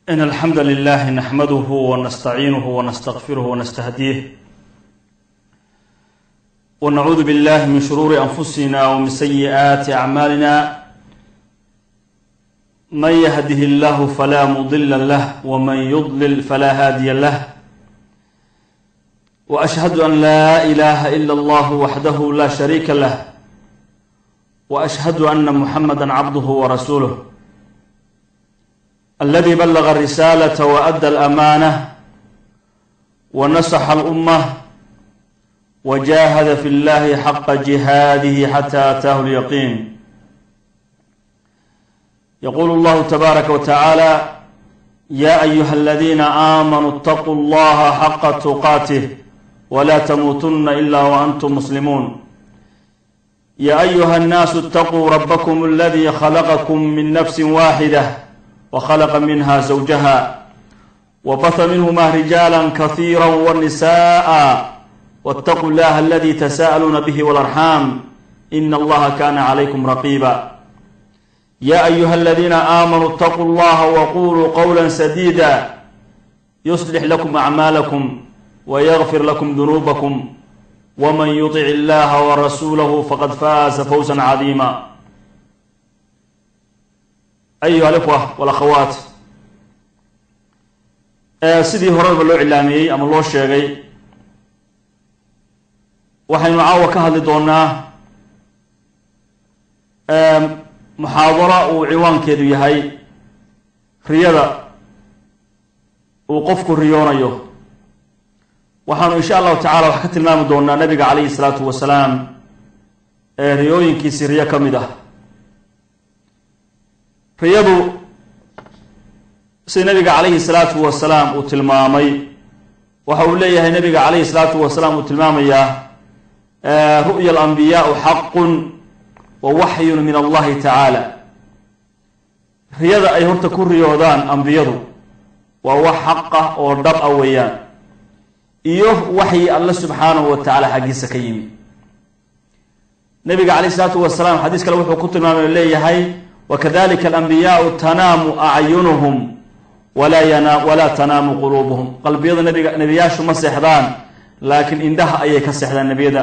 إن الحمد لله نحمده ونستعينه ونستغفره ونستهديه ونعوذ بالله من شرور أنفسنا ومن سيئات أعمالنا من يهده الله فلا مضل له ومن يضلل فلا هادي له وأشهد أن لا إله إلا الله وحده لا شريك له وأشهد أن محمدا عبده ورسوله الذي بلغ الرسالة وأدى الأمانة ونصح الأمة وجاهد في الله حق جهاده حتى أتاه اليقين. يقول الله تبارك وتعالى: يا أيها الذين آمنوا اتقوا الله حق تقاته ولا تموتن إلا وأنتم مسلمون. يا أيها الناس اتقوا ربكم الذي خلقكم من نفس واحدة وخلق منها زوجها وبث منهما رجالا كثيرا ونساء واتقوا الله الذي تساءلون به والأرحام إن الله كان عليكم رقيبا. يا أيها الذين آمنوا اتقوا الله وقولوا قولا سديدا يصلح لكم أعمالكم ويغفر لكم ذنوبكم ومن يطع الله ورسوله فقد فاز فوزا عظيما. أيها الأخوة والأخوات، sidii horeba loo cilaamiyey ama loo sheegay, waxaynu caawa ka hadli doonaa muxaadara uu ciwaankeedu yahay riyada uu qofku riyoonayo. waxaanu insha allahu tacaala wax ka tilmaami doonaa nabiga calayhi salaatu wasalaam ee riyooyinkiisii riyo ka mid ah. riyadu si nabiga calayhi salaatu wasalaam uu tilmaamay, waxa uu leeyahay nabiga calayhi salaatu wasalaam uu tilmaamayaa ru'ya alambiyaau xaqun wa waxyun min allahi tacaala. riyada ay horta ku riyoodaan ambiyadu waa wax xaqa oo dhab ah weeyaan, iyo waxyi alla subxaanahu wa tacaala xaggiisa ka yimi. nabiga calayhi salaatu wasalaam xadiis kale wuxuu ku tilmaamay oo leeyahay: wakadalika alambiyaau tanaamu acyunuhum walaa tanaamu quluubuhum. qalbiyada nebiyaashu ma seexdaan, laakiin indhaha ayay ka seexdaan nebiyada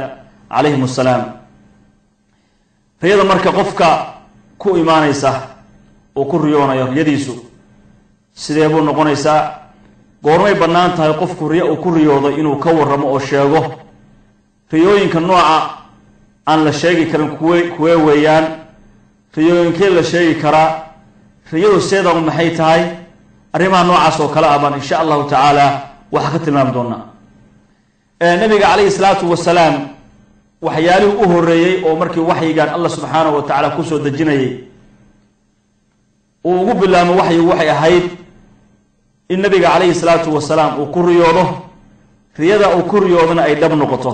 calayhim assalaam. riyada marka qofka ku imaanaysa oo ku riyoonayo riyadiisu sidee buu noqonaysaa? goormay bannaan tahay qofku riyo uu ku riyoodo inuu ka warramo oo sheego? riyooyinka nooca aan la sheegi karin kuwee weeyaan? riyooyinkee la sheegi karaa? riyadu seedaba maxay tahay? arrimaha noocaas oo kale ah baan insha allahu tacaala waxaa ka tilmaami doonaa. nabiga calayhi salaatu wasalaam waxyaalihii u horreeyey oo markii waxyigan allah subxaanahu wa tacaala kusoo dejinayay uu ugu bilaamo waxyigu waxay ahayd in nabiga calayhi salaatu wasalaam uu ku riyoodo, riyada uu ku riyoodana ay dhab noqoto.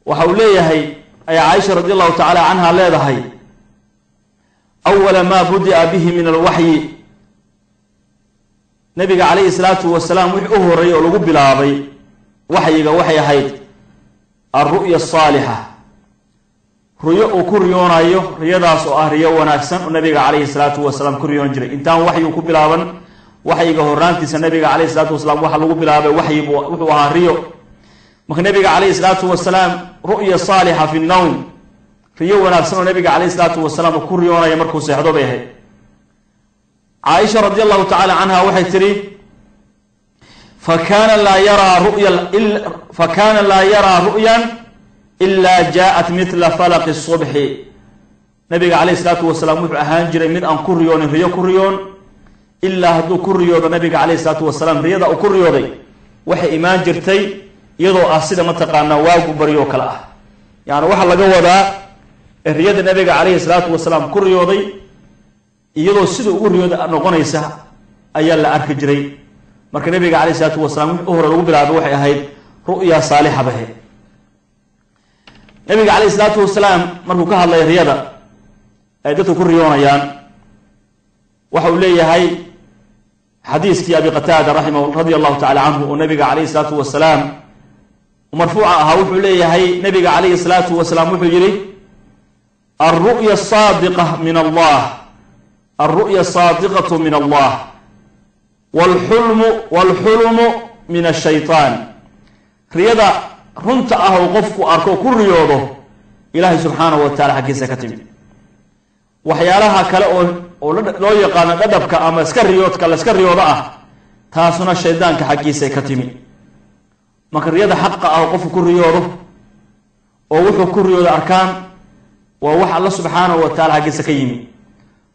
waxa uu leeyahay ayaa caaisha radi allahu tacaala canha leedahay: awala maa budi'a bihi min alwaxyi, nabiga calayhi salaatu wasalaam wixii u horreeyay oo lagu bilaabay waxyiga waxay ahayd alru'ya asaalixa, riyo uu ku riyoonayo, riyadaas oo ah riyo wanaagsan oo nabiga calayhi salaatu wasalaam ku riyoon jiray. intaan waxyigu ku bilaaban waxyiga horraantiisa nabiga calayhi salaatu wasalaam waxa lagu bilaabay waxyigu wuxuu ahaa riyo. marka nabiga calayhi salaatu wasalaam ru'ya saalixa fi nnowm, riyo wanaagsan oo nabiga calayhi salaatu wasalaam uu ku riyoonaya markuu seexdo bay ahayd. caaisha radi allahu tacaala canha waxay tidhi: fakana laa yaraa ru'yan ilaa jaaءat midla falaqi subxi. nabiga calayhi salaatu wasalaam wuxuu ahaan jiray mid aan ku riyoonin riyo ku riyoon ilaa hadduu ku riyoodo nabiga calayhi salaatu wasalaam riyada uu ku riyooday waxay imaan jirtay iyadoo ah sida mataqaanaa waagu baryoo kale ah. yani waxaa laga wadaa riyada nabiga calayhi salaatu wasalaam ku riyooday iyadoo sida ugu riyooda noqonaysa ayaa la arki jiray. marka nabiga calayhi salaatu wasalaam wixii u hore lagu bilaabay waxay ahayd ru'ya saalixa bahe. nabiga calayhi salaatu wasalaam markuu ka hadlay riyada ay dadku ku riyoonayaan, waxa uu leeyahay xadiiskii abi qataada radia allahu tacala canhu oo nabiga calayhi salaatu wasalaam marfuuca ahaa, wuxuu leeyahay nabiga calayhi salaatu wasalaam wuxuu yidhi: alru'ya saadiqa min allah الرؤيا الصادقة من الله والحلم من الشيطان رياضة runta ah oo qofku arko ku riyoodo ilaahay subhanahu wa ta'ala xaqiisa ka timi waxyaalaha kale oo loo yaqaan dhadhabka ama iska riyoodka la iska riyoodo ah taasuna shaydaanka xaqiisa ka timi marka riyada xaq ah oo qofku ku riyoodo oo wuxuu ku riyoodo arkaan waa wax Allah subhanahu wa ta'ala xaqiisa ka yimi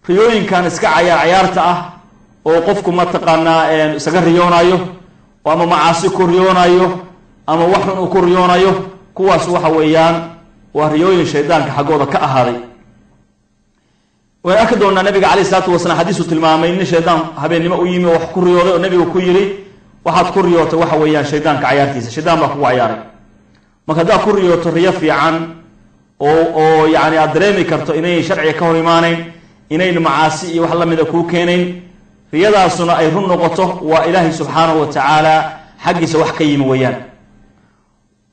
riyooyinkan iska ciyaarta ah oo qofku ma taqaanaa isaga riyoonayo oo ama macaasi ku riyoonayo ama wax uu ku riyoonayo kuwaas waxa weeyaan waa riyooyin shaydaanka xaqooda ka ahaaday way akadoona nabiga kaleey salaatu wasalaam xadiisu tilmaamay in shaydaan habeenimo u yimi wax ku riyooday oo nabigu ku yiri waxaad ku riyootay waxa weeyaan shaydaanka ciyaartiisa shaydaan baa ku ciyaaray marka hadaa ku riyooto riyo fiican oo yaani aad dareemi karto inay sharciga ka hor imaaneen inay macaasi iyo wax la mid ah ku keeneen riyadaasuna ay run noqoto waa ilaahay subhanahu wa ta'ala xaqiisa wax ka yimi weeyaan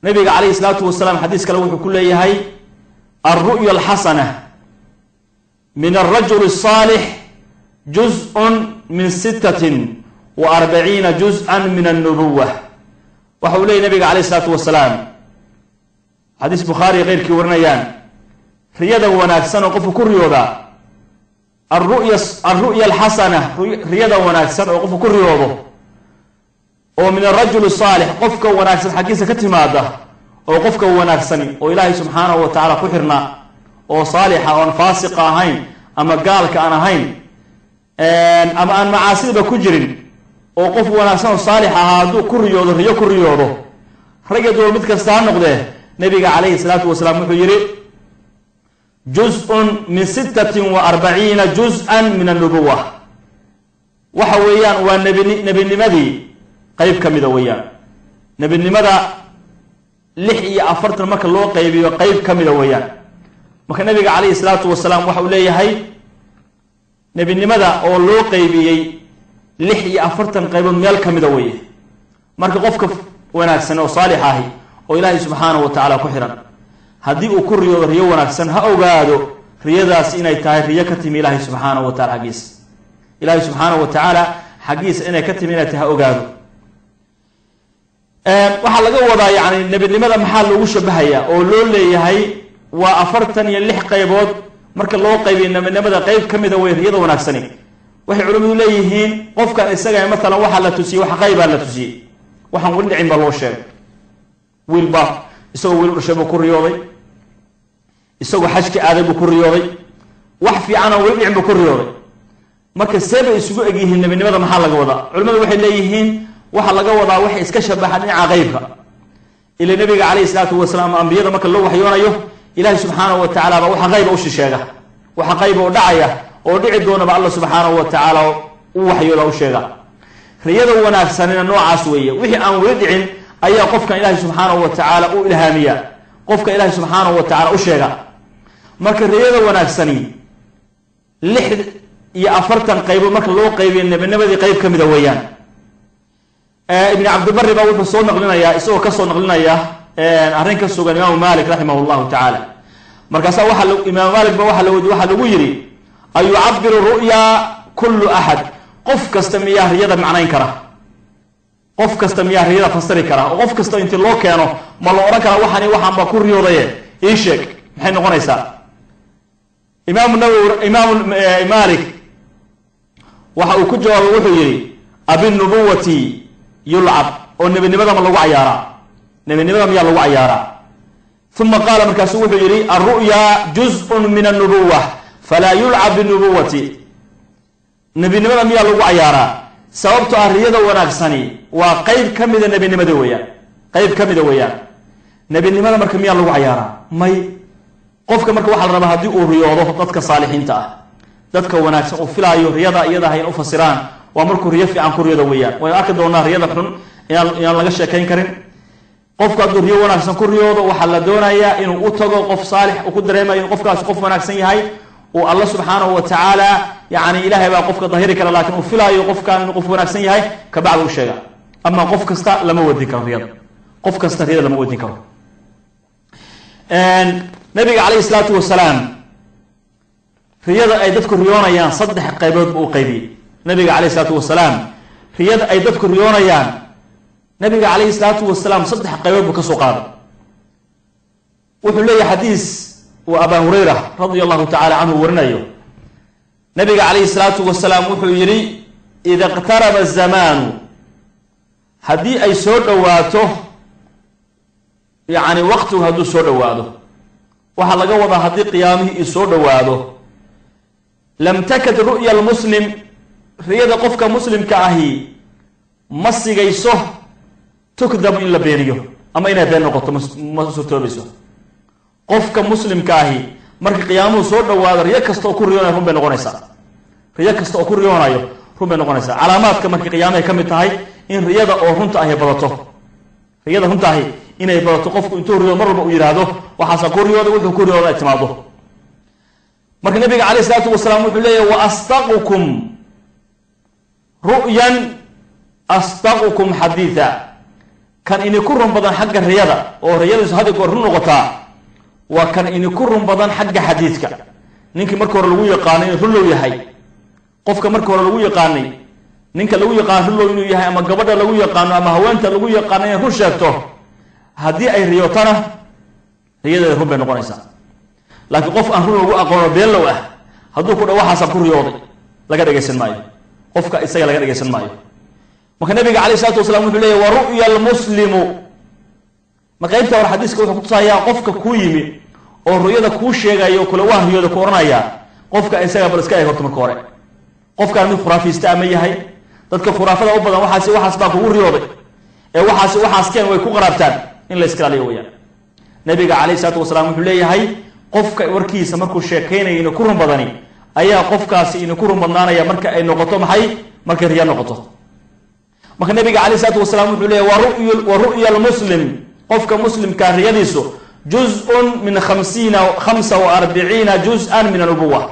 nabiga kaleey salaatu wasalaam xadiis kale wuxuu ku leeyahay ar-ru'ya al-hasanah min ar-rajul as-salih juz'un min 46 juz'an min an-nubuwah waxa uu leeyahay nabiga kaleey salaatu wasalaam xadiis bukhari qeyrkii warinayaan riyada wanaagsan oo qofku ku riyooda ar-ru'ya al-hasanah riyada wanaagsan oo qofku ku riyoodo oo min ar-rajul as-salih qofka wanaagsan xaqiisa ka timaada oo qofka wanaagsan oo ilaahay subhanahu wa ta'ala ku xirna oo saalixa oo faasiq ahayn ama gaalka aan ahayn ama aan macaasiba ku jirin oo qof wanaagsan oo saalix ahaadu ku riyoodo riyo ku riyoodo ragadu mid kasta noqdee nabiga kaleey salaatu wasalaam wuxuu yiri juz'un min 46 juz'an min an-nubuwah waxa weeyaan waa nabinimadii qayb kamida weeyaan nabinimada 46 marka loo qaybiyo qayb kamida weeyaan marka nabiga kaleey salaatu wasalaam waxa uu leeyahay nabinimada oo loo qaybiyay 46 qaybood meel kamida weeye marka qofka wanaagsan oo saalix ah oo ilaahay subhanahu wa ta'ala ku xiran hadii uu ku riyoodo riyo wanaagsan ha ogaado riyadaas inay tahay riyo ka timi ilaahay subhanahu wa ta'ala xaqiis ilaahay subhanahu wa ta'ala xaqiis inay ka timi inay tahay ha ogaado waxa laga wadaa yaani nabinimada maxaa lagu shabahayaa oo loo leeyahay waa 46 qaybood marka loo qaybiyo nabinimada qayb kamida way riyada wanaagsan waxay culimadu leeyihiin qofkan isaga mesela waxa la tusiyay wax qayb la tusiyay waxaan wali dhicin ba loo sheegay wilba isagoo wiil dhashay ku riyooday isagoo xajki aaday ku riyooday wax fiican oo wali dhicin ku riyooday marka seeba isugu egyihiin nabinimada maxaa laga wadaa culimadu waxay leeyihiin waxa laga wadaa wax iska shabahan dhinaca qaybka ila nabiga kaleey salaatu wasalaam ambiyada marka loo waxyoonayo ilaahay subhanahu wa ta'ala ba waxa qayb u sheega waxa qayb u dhacaya oo dhici doona ba Allah subhanahu wa ta'ala u waxyooda u sheega riyada wanaagsanina noocaas weeye wixii aan wali dhicin ayaa qofkan ilaahay subhanahu wa ta'ala u ilhaamiya qofka ilaahay subhanahu wa ta'ala u sheega marka riyada wanaagsani 46 qaybood marka loo qaybiyo nabinimadii qayb kamida weeyaan ibn abd barri baa wuxuu soo naqlinaya isagoo ka soo naqlinaya arrin ka sugan Imam Malik rahimahullah ta'ala markaas waxa Imam Malik waxa lagu yiri ay yu'abbiru ru'ya kullu ahad qof kasta miyaa riyada macnayn kara qof kasta miyaa riyada fasiri kara oo qof kasta intii loo keeno ma la oran kara waxaan ba ku riyooday ii sheeg maxay noqonaysaa Imam Nawawi Imam Malik waxa uu ku jawaabay wuxuu yiri abin nubuwati yul'ab oo nabinimada ma lagu ciyaaraa nabinimada miyaa lagu ciyaaraa thumma qala markaas wuxuu yiri ar-ru'ya juz'un min an-nubuwah fala yul'ab bin-nubuwati nabinimada miyaa lagu ciyaaraa sababtoo ah riyada wanaagsani waa qayb kamida nabinimada weeyaan qayb kamida weeyaan nabinimada marka miyaa lagu ciyaaraa may qofka marka waxa la rabaa hadii uu riyoodo dadka saalixiinta ah dadka wanaagsan oo filaayo riyada iyada ay u fasiraan waa markuu riyo fiican ku riyada weeyaan way arki doonaa riyada xun inaan laga sheekayn karin qofka hadduu riyo wanaagsan ku riyoodo waxa la doonayaa inuu u tago qof saalix u ku dareemayo in qofkaas qof wanaagsan yahay oo Allah subhanahu wa ta'ala yaani ilaahay baa qofka daahiri kara laakiin uu filaayo qofkan inuu qof wanaagsan yahay ka bacdu u sheega ama qof kasta lama wadin karo riyada qof kasta riyada lama wadin karo nabiga kaleey salaatu wasalaam riyada ay dadku riyoonayaan saddex qaybood uu qaybiyay nabiga kaleey salaatu wasalaam riyada ay dadku riyoonayaan nabiga calayhi salaatu wasalaam saddex qaybood buu ka soo qaaday wuxuu leeyahay xadiis wa Abu Hurayra radiyallahu ta'ala anhu warinayo nabiga calayhi salaatu wasalaam wuxuu yiri idha iqtaraba az-zamanu haddii ay soo dhawaato yani waqtigu hadduu soo dhawaado waxaa laga wadaa haddii qiyaamihii ii soo dhawaado lam takad ru'ya almuslim riyada qofka muslimka ahi ma sigayso tukdab in la beeniyo ama inay been noqoto ma suurtoobayso qofka muslimka ahi marka qiyaamuhu soo dhawaado riyo kasta oo ku riyoonayo run bay noqonaysaa riyo kasta oo ku riyoonayo run bay noqonaysaa calaamaadka marka qiyaamaha ka mid tahay in riyada oo runta ahi badato riyada runta ahi inay badato qofku intuu riyo mar walba uu yiraahdo waxaas ku riyooda wuxuu ku riyooda ay timaado marka nabiga calayhi salaatu wasalaam wuxuu leeyahay wa astaqukum ru'yan astaqukum haditha kan ini ku run badan xagga riyada oo riyadiisu hadii goor run noqotaa waa kan ini ku run badan xagga xadiidka ninkii marka hore lagu yaqaanay inuu run yahay qofka marka hore lagu yaqaanay ninka lagu yaqaan run inuu yahay ama gabadha lagu yaqaano ama haweenta lagu yaqaanay inuu sheegto haddii ay riyootana riyada run bay noqonaysaa laakiin qof aan run lagu aqoono been low ah hadduu ku dhawaxaas ku riyooday laga dhageysan maayo qofka isaga laga dhageysan maayo marka nabiga calayhi salaatu wasalaam wuxuu leeyahay wa ru'ya almuslimu ma qaybta hore xadiiska wuxuu ku tusayaa qofka ku yimi oo ruyada ku sheegayo kula waa riyada ku oranaya qofka isaga bal iska ay horto marka hore qofka mid khuraafista ama yahay dadka khuraafada u badan waxaas baa kugu riyooday ee waxaas keen way ku qaraabtaan in la iska ilaaliyo weeyaan nabiga calayhi salaatu wasalaam wuxuu leeyahay qofka warkiisa markuu sheekeynayo inuu ku run badani ayaa qofkaasi inuu ku run badnaanaya marka ay noqoto maxay marka riya noqoto marka nabiga calayhi salaatu wasalaam wuxuu leeyahay wa ru'ya almuslim qofka muslimka riyadiisu juz'un min 45 juz'an min an-nubuwah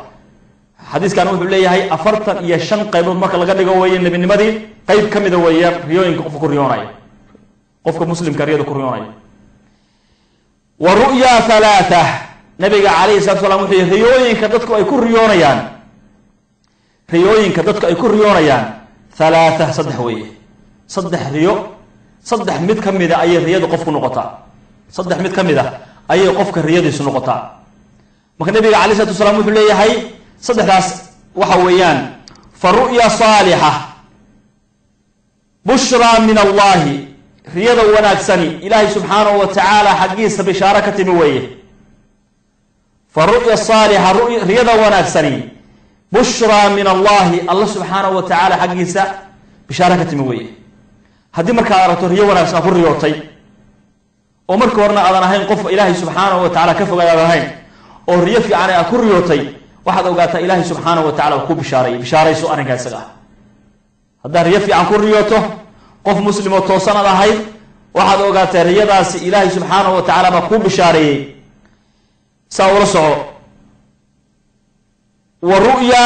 xadiiskan wuxuu leeyahay 45 qaybood marka laga dhigo weeye nabinimadii qayb kamida weeye riyooyinka qofka ku riyoonayo qofka muslimka riyada ku riyoonayo wa ru'ya thalatha nabiga calayhi salaatu wasalaam wuxuu leeyahay riyooyinka dadku ay ku riyoonayaan thalatha saddex weeye saddex riyo saddex mid kamida ayay riyadu qofku noqotaa saddex mid kamida ayay qofka riyadiisu noqotaa marka nabiga calayhi salaatu wasalaam wuxuu leeyahay saddexdaas waxa weeyaan fa ru'ya saalixa bushra min allahi riyada wanaagsani ilaahay subxaanahu wa tacaala xaggiisa bishaaro ka timi weeye fa ru'ya saalixa riyada wanaagsani bushra min allahi allah subxaanahu wa tacaala xaggiisa bishaaro ka timi weeye haddii markaad aragto riyo wanaagsan aad ku riyootay oo marka horena aadan ahayn qof ilaahay subxaanahu wa tacaala ka fogaad aadan ahayn oo riyo fiican aad ku riyootay waxaad ogaataa ilaahay subxaanahu wa tacala ku bishaarayso arrinkaa isaga ah haddaad riyo fiican ku riyooto qof muslim oo toosan aad ahayd waxaad ogaataa riyadaasi ilaahay subxaanahu wa tacaala baa kuu bishaareeyey saa ula soco wa ru'ya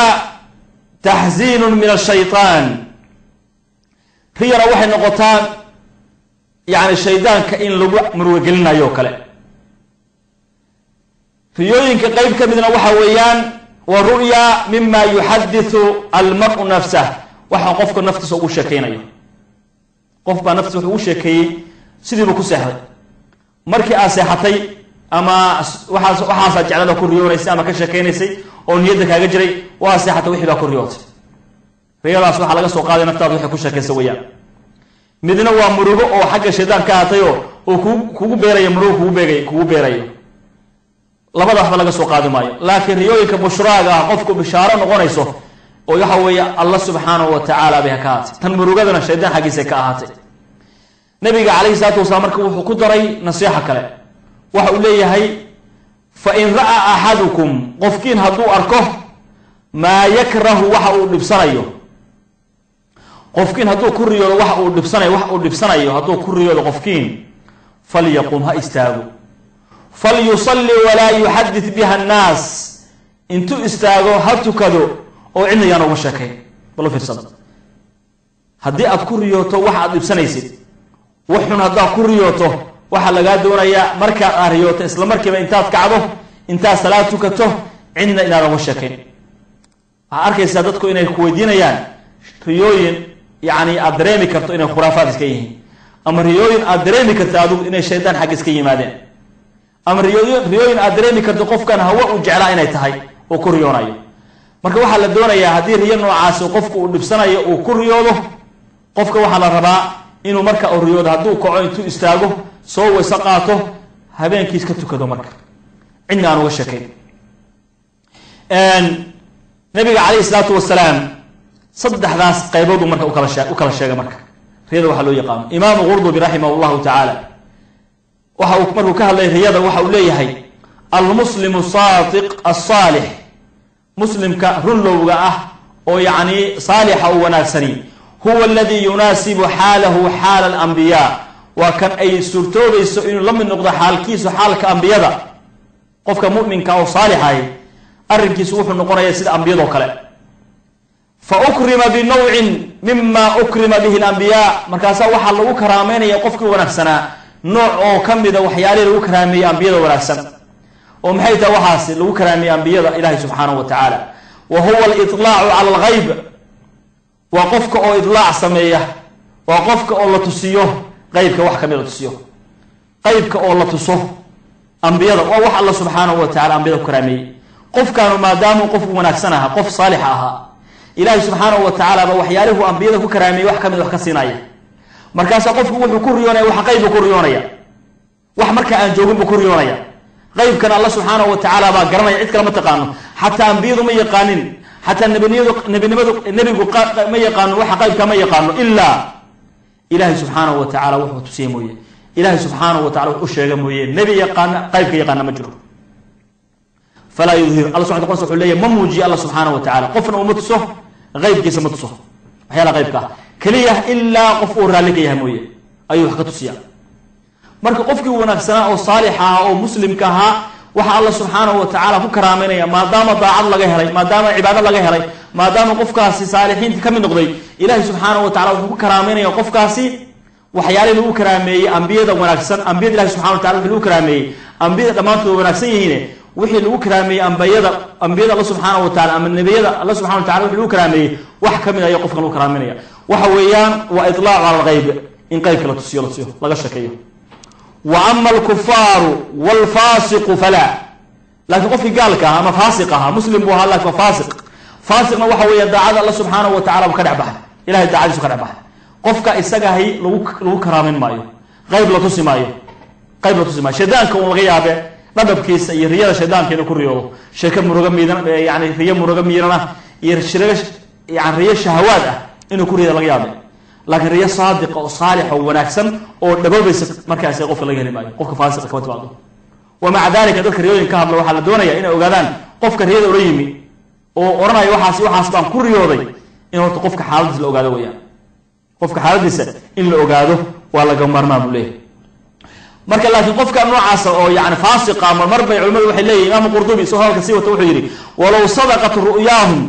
taxziinun min ashaytaan riyana waxay noqotaa yani shaydaanka in lagu murwagelinayo kale riyooyinka qayb ka midna waxa weeyaan wa ru'ya mima yuxadithu almar'u nafsah waxa qofka naftiisa ugu sheekeynayo qof baa naftiisa wuxuu ugu sheekeeyey sidiiba ku seexday markii aad seexatay ama waxaasaa jeclada ku riyoonaysay ama ka sheekeynaysay oo niyadda kaaga jiray waa seexatay wixii baa ku riyootay riyadaas waxaa laga soo qaaday naftaada waxay ku sheekaysa weeyaan midna waa murugo oo xagga shaydaan ka aatayo oo kugu beerayo murugo kugu beerayo labadaasba laga soo qaadi maayo laakiin riyooyinka bushraaga ah qofku bishaaro noqonayso oo waxa weeye allah subxaanahu wa tacaala bay ka ahaatay tan murugadana shaydaan xaggiisa ka ahaatay nabiga calayhi salaatu wasalaam marka wuxuu ku daray nasiixa kale waxa uu leeyahay fa in ra'a axadukum qofkiin hadduu arko maa yakrahu waxa uu dhibsanayo qofkiin hadduu ku riyoodo wax uu dhibsanayo hadduu ku riyoodo qofkiin falyaqum ha istaago falyusalli walaa yuxadith biha annaas intuu istaago ha tukado oo cidna yaan uga sheekayn bal fiirsada haddii aad ku riyooto waxa aad dhibsanaysid waxun haddaad ku riyooto waxaa lagaa doonayaa markaad aad riyooto isla markiiba intaad kacdo intaad salaad tukato cidna inaadan uga sheekayn waxaa arkaysaa dadku inay ku weydiinayaan riyooyin يعني أدريمي كرتو إن خرافات إسكيه أما ريوين أدريمي كرتو أدو إن الشيطان حق إسكيه مادين أما ريوين أدريمي كرتو قف كان هو وجعلا إن يتهاي وكوريونايو marka waxa la doonayaa hadii riyo noocaas oo qofku uu dhibsanayo oo ku riyoodo qofka waxa la rabaa inuu marka uu riyoodo haduu kaco intuu istaago soo waysa qaato habeenkiis ka tukado marka cidna aan uga sheekay nabiga kaleey salaatu wasalaam saddexdaas qaybood marka u kala sheegay marka riyada waxa loo yaqaan imaam Qurtubi rahimahullahu ta'ala waxa uu markuu ka hadlay riyada waxa uu leeyahay al-muslimu sadiq as-salih مسلم كرن لوغا او يعني صالح او وناسني هو الذي يناسب حاله حال الانبياء وكان اي سورتوبيسو انه لم نقض حالكيسو حالك انبياء قفك مؤمن كاو صالح هي ارنكيسو وحو نقونيا سيده انبياء او كله فاكرم بنوع مما اكرم به الانبياء markaas waxa lagu karaameynaya qofkii wanaagsanaa nooc oo kamida waxyaalo lagu karaameeyay anbiyada wanaagsan ومحيط وحاسي لو كرامي أنبياء إلهي سبحانه وتعالى وهو الإطلاع على الغيب وقفك أو إطلاع سمية وقفك أو الله تسيه غيبك وحكم الله تسيه غيبك أو الله تسيه أنبياء ووح الله سبحانه وتعالى أنبياء كرامي قف كانوا ما داموا قف مناكسنها قف صالحها إلهي سبحانه وتعالى بوحياله أنبياء كرامي وحكم الله كسينايا مركز قفك وحكوريونيا وحقيب كوريونيا وحمركا أنجوهم بكوريونيا غيب كان الله سبحانه وتعالى با غرمay cid kala ma taqaano hatta anbiyadu ma yaqaanin hatta nabigu ma yaqaano waxa qayb kama yaqaano illa ilaahi subhanahu wa ta'ala wuxuu tusiyay mooyee ilaahi subhanahu wa ta'ala wuxuu sheegay mooyee nabi yaqaan qayb ka yaqaan ma jiro fala yuzhir Allah subhanahu wa ta'ala wuxuu leeyahay mamuuji Allah subhanahu wa ta'ala qofna uma tuso qaybkiisa ma tuso waxyaala qaybka kaliya illa qof uu raaliga yahay mooyee ayuu wax ka tusiyaa marka qofkii wanaagsanaa oo saalix ah oo muslimka ah waxa Allah subhanahu wa ta'ala ku karaameynaya maadaama daacad laga helay maadaama cibaado laga helay maadaama qofkaasi saalixiinta kamid noqday ilaahi subhanahu wa ta'ala wuxuu ku karaameynaya qofkaasi waxyaalo lagu karaameeyay anbiyada wanaagsan anbiyada ilaahi subhanahu wa ta'ala wuxuu karaameeyay anbiyada dhamaantood wanaagsan yihiin wixii lagu karaameeyay anbiyada Allah subhanahu wa ta'ala ama nabiyada Allah subhanahu wa ta'ala wuxuu karaameeyay wax kamid ah qofka lagu karaameynaya waxa weeyaan waa itlaac ala al-ghayb in qaybka la tusiyo laga shakeeyo وأما الكفار والفاسق فلا لكن قف قالك أما فاسقها مسلم بوها لك فاسق فاسق ما وحوي يدعى الله سبحانه وتعالى وكرع به إلهي يدعى سكرع به قفك إسقاهي لو كرامين مايو غيب لا تسي مايو غيب لا تسي مايو شيطان كون الغيابه ندب كيس يريا شيطان كينو كوريو شيكه مرغميدن يعني ريا مرغميرنا يرشرش يعني ريا شهوات انه كوريا الغيابه لكن ريا صادق وصالح وناكسن او دبوبيس markaas qof laga heli maayo qofka faasiq ka tabaado ومع ذلك dadka riyooyinka hadla waxa la doonaya inay ogaadaan qofka riyada u yimi oo oranayo waxaas baan ku riyooday in horta qofka xaaladiisa la ogaado weeyaan qofka xaaladiisa in la ogaado waa laga marmaa buu leeyahay marka laakiin qofka noocaas oo yaani faasiq ama marbay culimadu waxay leeyihiin imaam Qurtubi soo halka si wata wuxuu yiri walaw sadaqat ru'yahum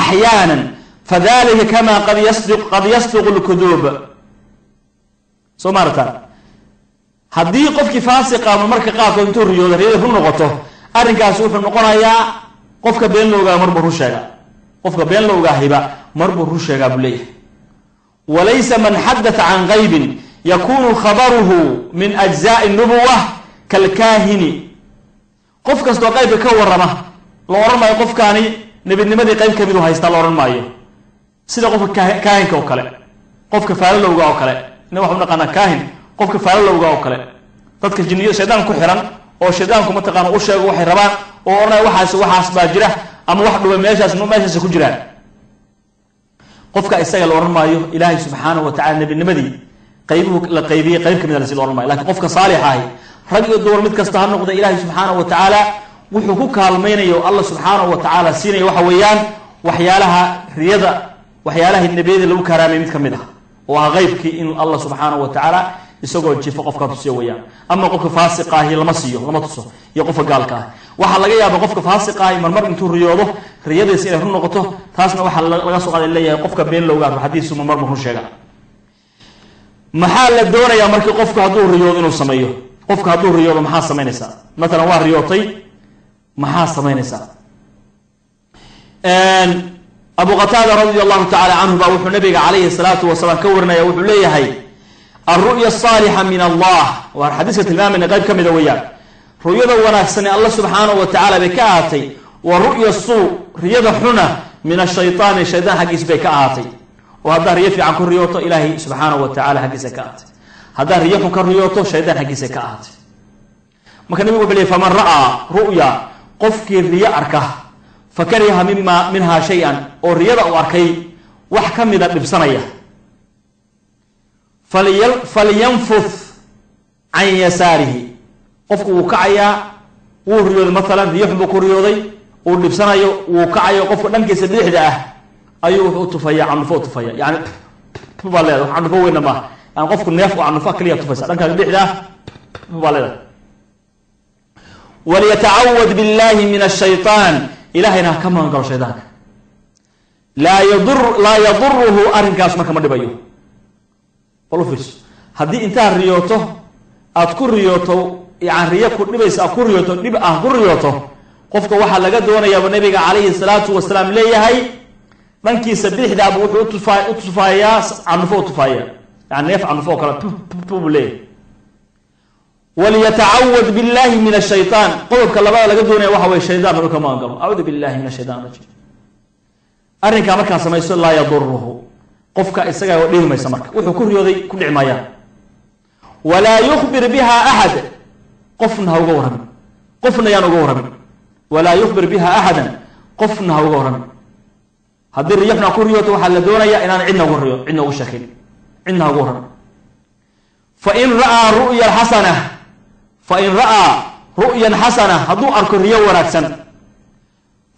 ahyanan فذلك كما قد يصدق الكذوب سمارتا هدي قفك فاسق ama marka qaafka intuu riyoodo riyada run noqoto arinkaas wuxuu noqonayaa qofka been looga marba ru sheega qofka been looga hiba marba ru sheega bulay وليس من حدث عن غيب يكون خبره من اجزاء النبوة كالكاهن قف كاستو qayb ka warama la oran maayo qofkaani nabadnimadii qayb kamid u haysta la oran maayo sida qofka kaahinka oo kale qofka faalowga oo kale inuu wax u naqana kaahin qofka faalowga oo kale dadka jinniyo shaytaan ku xiran oo shaytaanku ma taqaan u sheego waxay rabaan oo oranay waxaas baa jira ama wax dhuba meeshaas ku jiraan qofka isaga la oran maayo ilaahay subhanahu wa ta'ala nabinimadii qaybuhu la qaybiyay qayb kamid ah la oran maayo laakiin qofka saalix ah rag iyo door mid kasta ha noqdo ilaahay subhanahu wa ta'ala wuxuu ku kaalmeynayo Allah subhanahu wa ta'ala siinay waxa weeyaan waxyaalaha riyada waxyaalaha nabiyada lagu karaamay mid kamid ah oo qaybkii in Allah subhanahu wa ta'ala isagoo jifo qofka tusiyo weeyaan ama qofka faasiq ah lama siiyo lama tuso iyo qofka gaalka ah waxa laga yaabaa qofka faasiq ah marmar intuu riyoodo riyadiisa inay run noqoto taasna waxa laga soo qaaday leeyahay qofka been looga xadiisu marmar run sheega maxaa la doonayaa markii qofka haduu riyoodo inuu sameeyo qofka haduu riyoodo maxaa sameynaysaa مثلا waa riyootay maxaa sameynaysaa أبو قتادة رضي الله تعالى عنه بأوح النبي عليه الصلاة والسلام كورنا يوح ليه الرؤيا الصالحة من الله وحديثة الإمام من غير كم دويات رؤيا ونفسنا الله سبحانه وتعالى بكاتي ورؤيا السوء رياضة حنا من الشيطان حقيس بكاتي وهذا ريفي عن كريوتو إلهي سبحانه وتعالى حقيس كاتي هذا ريفي كريوتو شيطان حقيس كاتي ما كان يقول بلي فمن رأى رؤيا قفك الرياء أركه فكره منها شيئا والرياضة أركي وحكم ذا بسنية فلينفث عن يساره قفك وكعيا ورياض مثلا ريح بكريوضي ولبسنية وكعيا قفك نمكي سبيح ده أيوه أطفيا عن فوق طفيا يعني بالله عن فوق إنما يعني قفك النيف وعن فوق ليه طفيا لأنك سبيح ده بالله وليتعوذ بالله من الشيطان إلهنا كما قال الشيطان لا يضره أرنكاس ما كما دبيو قلوفيس هدي انت ريوتو أذكر ريوتو يعني ريكو دبيس أذكر ريوتو دب أذكر ريوتو قفك واحد لقد دونا يا النبي عليه الصلاة والسلام ليه هاي منكي سبيح ده أبو أطفايا عن فوق طفايا يعني يفعل فوق كلا ليه وليتعوذ بالله من الشيطان قولك الله بقى لقدونا وحوى الشيطان كما قال أعوذ بالله من الشيطان الرجيم أرنك مركا سميسو لا يضره قفك إسقى وديه ما يسمرك وحكور يوضي كل عمايا ولا يخبر بها أحد قفنها وغورم قفنا يانو غورم ولا يخبر بها أحدا قفنها وغورم هذه الريحنا كوريوتو وحل دونا يا إنان عندنا غوريو عندنا وشخين عندنا غورم فإن رأى رؤيا حسنة فإن رأى رؤيا حسنة هدو أركو ريو وراكسن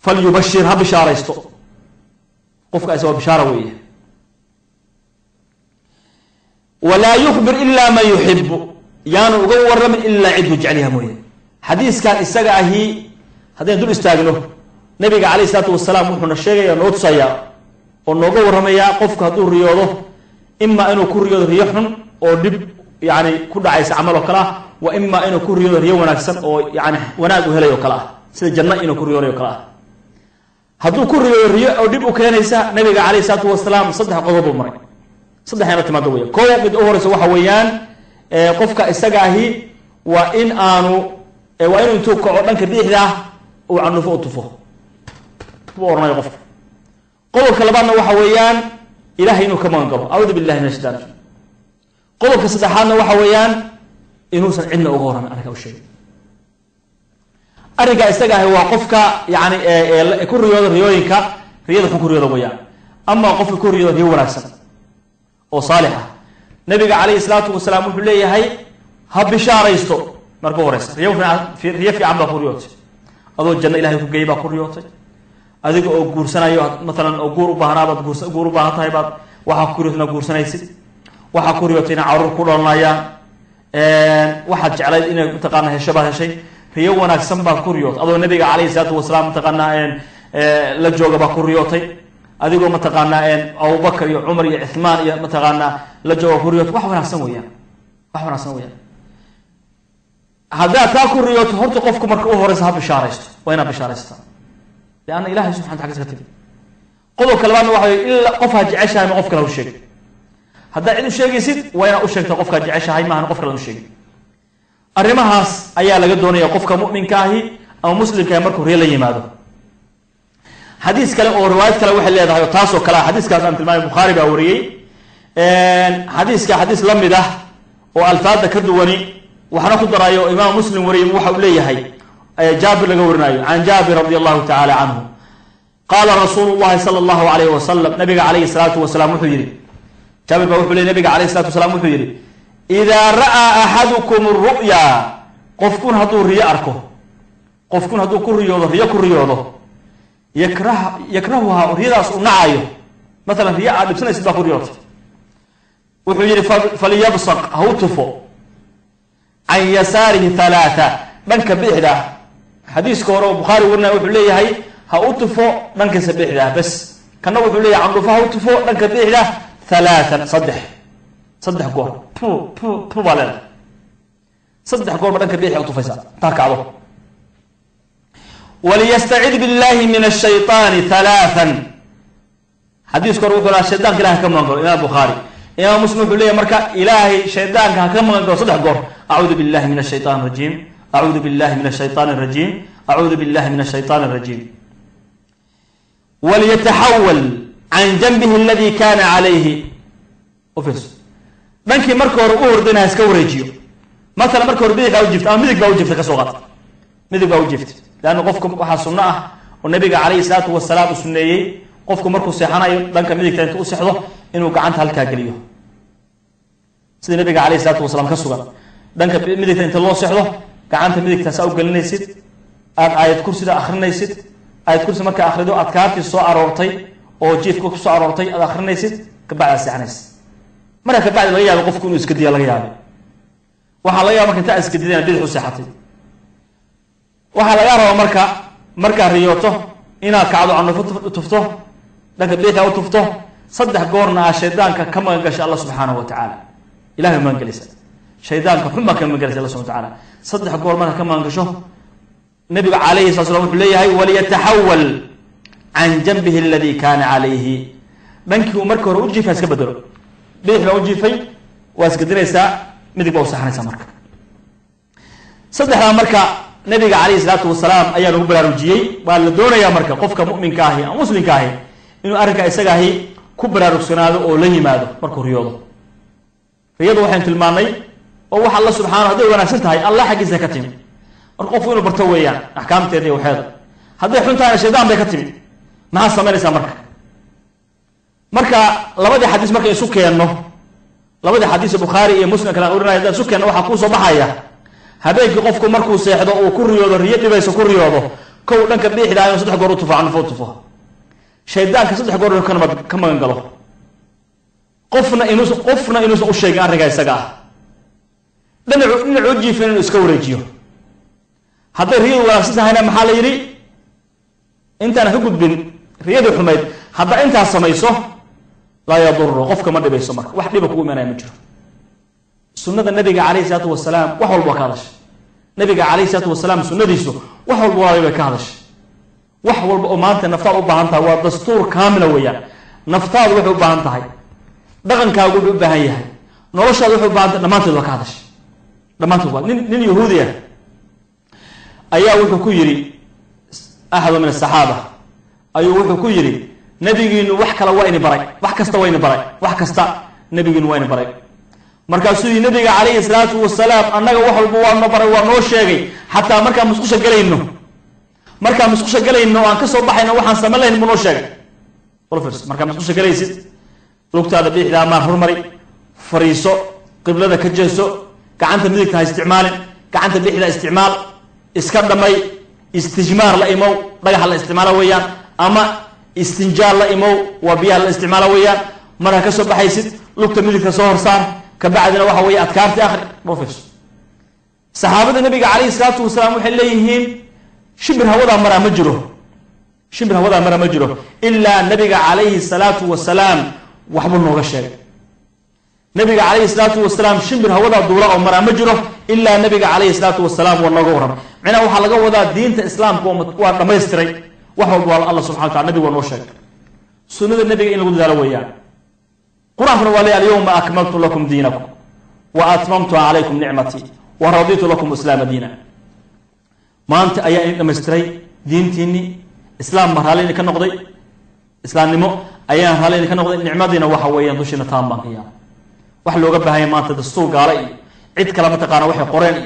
فليبشرها بشارة يستو قفك أسوى بشارة ويه ولا يخبر إلا ما يحب يعني أغور من إلا عدو جعلها مويه حديث كان استقع هي هذين دول استاقنوه نبي عليه الصلاة والسلام وحنا الشيء ينوت صيا ونغور رميا قفك هدو ريوضه إما أنه كل ريوض ريحن أو دب يعني كل عايز عمله كلاه وإما إنه كوريو ريو وناكسن أو يعني وناقو هلا يوكلاه سيد الجنة إنه كوريو يوكلاه هذو كوريو ريو أو دبوا كنيسة نبي عليه الصلاة والسلام صدق قضب المرء صدق يعني تمادوية كو قد أورس وحويان قفك استجاهي وإن توقع عنك ديه ذا وعنه فوق طفه بورنا يقف قولك لبعضنا وحويان إلهي إنه كمان قال أعوذ بالله من الشيطان قولك صدحنا وحويان إنوسا عندنا أغورا من أركا والشيء أركا استقاه هو قفك يعني كل رياضة ريوينك رياضة كل رياضة وياه أما قفك كل رياضة ريو وناكسا وصالحة نبي عليه الصلاة والسلام يقول لي هاي هبشارة يستو مركو ورس ريو في عمل كوريوت أذو الجنة إلهي كجيبا كوريوت أذيك أقورسنا مثلا أقور بهرابات أقور بهاتايبات وها كوريوتنا أقورسنا يسد وها كوريوتنا عرور كورنا يا واحد جعلت إنه متقنا هالشبه هالشيء ريو وناكسن باكوريوت أذو النبي عليه الصلاة والسلام متقنا لجوجا باكوريوتي أذيك متقنا أبو بكر يا عمر يا عثمان يا متقنا لجوجا كوريوت وحنا سويا وحنا سويا هذا كوريوت هرت قفكم مركوه ورزها بشارست وين بشارست لأن إلهي سبحانه وتعالى كتب قولوا كلام واحد إلا قفها جعشها من قفك له الشيء هذا إنه شيء يصير وين أشيك تقفك جعشها هاي ما نقفك له الشيء الرمهاس أيها لقدوني يقفك مؤمن كاهي أو مسلم كاهي مركو ريلا يماده حديث كلام أو رواية كلام واحد اللي هذا تاسو كلام حديث كلام أنت الماء البخاري بأوريه حديث كحديث لم ده والفاظ كدواني وحناخد رأيه إمام مسلم وريه وحوليه هاي جابر لقورناي عن جابر رضي الله تعالى عنه قال رسول الله صلى الله عليه وسلم نبي عليه الصلاة والسلام وحيري جابر بقول لي نبي عليه الصلاة والسلام وحيري إذا رأى أحدكم الرؤيا قفكون هدو رياء أركو قفكون هدو كل رياضه يكرهها رياض نعايه مثلا رياء بسنة سباق رياض وحيري فليبصق هوتفو عن يساره ثلاثة من كبيحده حديث كورو بخاري ورنا وحليه هاي هوتفو من كسبيحده بس كان وحليه عن رفاه هوتفو من كبيحده ثلاثة صدح قول بو بالله صدح قول من كبيحه وطفيسا تاكعوا وليستعذ بالله من الشيطان ثلاثا حديث كروح ولا شيطان كلاه كم نقول إمام البخاري إمام مسلم يقول لي مركا إلهي شيطان كم نقول صدق قر أعوذ بالله من الشيطان الرجيم أعوذ بالله من الشيطان الرجيم أعوذ بالله من الشيطان الرجيم وليتحول عن جنبه الذي كان عليه أوفيس بنكي مركو رؤور دينها سكوريجيو مثلا مركو ربيع أو جفت أو مدق أو جفت كسوغات مدق أو جفت لأنه قفكم وحصلنا والنبي عليه الصلاة والسلام السنية قفكم مركو سيحانا دنك مدق تنتو سيحضه إنه قعنت هالكاقليه سيد النبي عليه الصلاة والسلام كسوغات دنك مدق تنتو الله سيحضه قعنت مدق تساو قلنيسيد آية كرسي دا أخرنيسيد آية كرسي مركا أخردو أدكارتي السوء أرورتي أو جيفكو كسوء أرورتي أخرنيسيد كبعد السيحانيس مرة كبعد laga yaabo qofku inuu iska diyo laga yaabo waxa laga yaabo marka iska diidana bidix u saxatay waxa laga rabo marka riyooto inaad kacdo aan tufto dadka bidix u tufto saddex goorna shaydaanka ka magan gashay Allah subhanahu wa ta'ala ilaahay magan galisa shaydaanka xuma ka magan galisa Allah subhanahu wa ta'ala saddex goor marka ka magan gasho nabiga alayhi sallallahu wuxuu leeyahay waliyatahawwal an janbihi alladhi kana alayhi bankii marka hore u jiifay iska bedelo بيح لو جيفي واسكدريسا مدق بو سخنيسا marka saddexda marka nabiga kaleey salaatu wasalaam ayaa lagu baraarujiyay waa la doonayaa marka qofka mu'minka ah ama muslimka ah inuu arrinka isaga ah ku baraarugsanaado oo la yimaado markuu riyoodo riyadu waxaan tilmaanay oo waxa Allah subhanahu wa ta'ala wanaagsan tahay Allah xaqiisa ka timi marka qofku inuu barto weeyaan ahkaamteeda iyo waxeeda haday xuntaana shaydaan bay ka timi maxaa sameynaysaa marka labadii xadiis markay isu keenno labadii xadiis Bukhari iyo Muslim kala oranayaan isu keenno waxa ku soo baxaya habeenkii qofku markuu seexdo oo ku riyoodo riyadiisa ku riyoodo kow dhanka biixda ay saddex goor u tufaan footufo shaydaanka saddex goor ka magan galo qofna inuu u sheegay ariga isaga ah dhinacu jiifin inuu iska wareejiyo haday riyadu wanaagsan tahayna maxaa la yiri intaan ka gudbin riyadu xumayd hadda inta samayso لا يضر قفك ما دبيسو marka wax dhiba ku imanay ma jiro sunnada nabiga kaleey salaatu wasalaam wax walba ka hadash nabiga kaleey salaatu wasalaam sunnadiisu wax walba way ka hadash wax walba oo maanta naftaad u baahan tahay waa dastuur kaamil weeyaan naftaadu wuxuu u baahan tahay dhaqankaagu wuxuu u baahan yahay noloshaadu wuxuu u baahan tahay dhamaanteed waa ka hadash dhamaanteed waa nin yahuudiya ayaa wuxuu ku yiri ahad min as-sahaba ayuu wuxuu ku yiri nabigiinu wax kala waa in baray wax kasta waa in baray wax kasta nabigiinu waa in baray markaasuu nabiga kaleey salaatu wasalaam annaga wax walba waa baray waa noo sheegay hatta marka musqusha galayno aan ka soo baxayna waxaan sameeyay inuu noo sheegay qolfis marka musqusha galaysid lugtaada biixda ma hormari fariiso qiblada ka jeeso gacanta midigta ha isticmaalin gacanta biixda isticmaal iska dhamay istijmaar la imo dhagax la isticmaalo weeyaan ama استنجال لا إمو وبيها الاستعمال ويا مرة كسب بحيث لقطة ملك صور صار كبعدنا واحد ويا أذكار آخر بروفيس صحابة النبي عليه الصلاة والسلام وحليهم شبه هذا مرة مجره إلا النبي عليه الصلاة والسلام وحب النغشة النبي عليه الصلاة والسلام شبه هذا الدوراء مرة مجره إلا النبي عليه الصلاة والسلام والله غورم معنا وحلقة وذا دين الإسلام قوم ما يستري وحول الله سبحانه وتعالى النبي ونوشك سنة النبي إن قد ذلويا قرآن ولي اليوم أكملت لكم دينكم وأتممت عليكم نعمتي ورضيت لكم إسلام دينا ما أنت أيام لما استري دين تيني إسلام مرحلين كان نقضي إسلام نمو أيام مرحلين كان نقضي نعمتنا وحويا دوشنا تاما هي وحلو قبها هي ما أنت دستور قارئ عد كلامة قانا وحي قرآن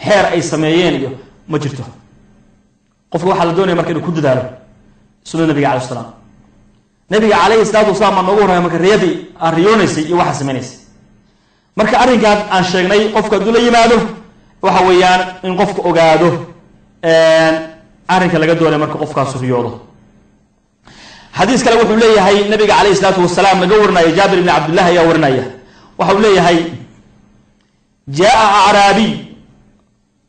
حير أي سميين مجرته قفل واحد الدنيا مركز كود داره سنة النبي عليه السلام النبي عليه الصلاة والسلام ما نقول هاي مكان رياضي الريونيسي يوحى سمينيس مركز أرين كان عن شيء قفك الدنيا يماله وحويان إن قفك أجاده أرين كان لقد داره مركز قفك سرياضه حديث كلام وحوليه هاي النبي عليه الصلاة والسلام نجورنا يا جابر بن عبد الله يا ورنايه وحوليه هاي جاء أعرابي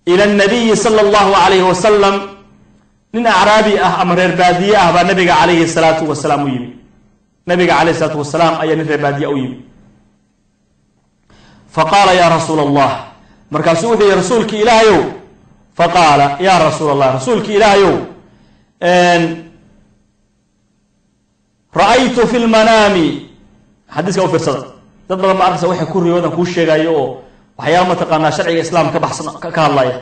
إلى النبي صلى الله عليه وسلم من أعرابي أمر البادية أبا نبي عليه الصلاة والسلام يمي نبي عليه الصلاة والسلام أي نبي البادية يمي فقال يا رسول الله مركزوه يا رسولك إلهي فقال يا رسول الله رسولك إلهي رأيت في المنام حديث كو فرصد dad badan ma arkaysa waxay ku riyoodan ku sheegayo oo waxyaabo mataqaana sharciga islaamka ka baxsan ka hadlaya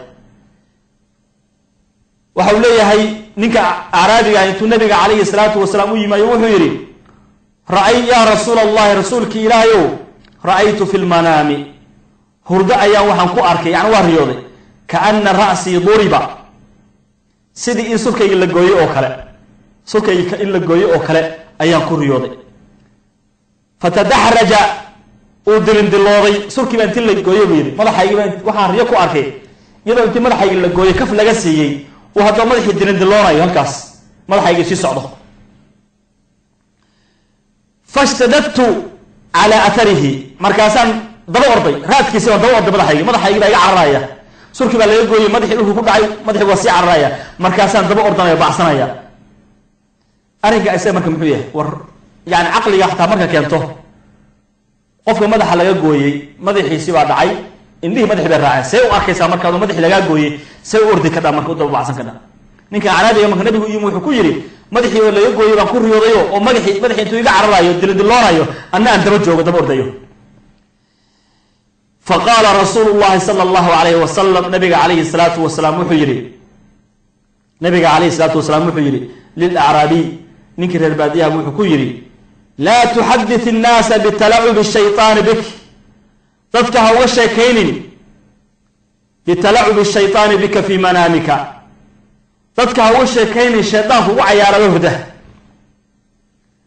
waxa uu leeyahay ninka Arabiga intuu nabiga kaleey salaatu wasalaam u yimayo wuxuu yiri ra'ay ya rasuulallah rasuulki ilaahayo ra'aytu fil manami hurda ayaa waxaan ku arkay yani waa riyooday kaana ra'si duriba sidii in sulkayga la gooyo oo kale sulkayga in la gooyo oo kale ayaan ku riyooday fatadahraja ودرن دلوغي سركي بان تلي غويو بيري مدخايغي بان waxaan riyo ku arkay iyadoo intii madaxayga la gooyay kaf laga siiyay oo hadda madaxii dirin diloonayo halkaas madaxayga si socdo fastadatu ala atharihi markaasan daba orday raadkiisa oo daba orday madaxayga baa iga cararaya surkii baa laga gooyay madaxii uu ku dhacay madaxii waa si cararaya markaasan daba ordanayo baacsanaya ariga ay markaa muxuu yahay war yani aqliga xataa marka keento qofka madaxa laga gooyay madaxiisi baa dhacay indhihi madaxii baa raacay say u arkaysaa marka uu madaxii laga gooyay say u ordi ka dhaa marka uu daba bacsan ka dhaa ninka Arabiga marka nabigu iyo wuxuu ku yiri madaxii oo laga gooyay baan ku riyoodayo oo madaxii intuu iga cararayo diloonayo anna aan daba joogo daba ordayo faqala rasuulullaahi sallallahu alayhi wa sallam nabiga alayhi salatu wa salaam wuxuu yiri lil a'rabi ninka reer baadiyaha wuxuu ku yiri لا تحدث الناس بتلعب الشيطان بك تفتح وشكين بتلعب الشيطان بك في منامك تفتح وشكين الشيطان هو عيار له ده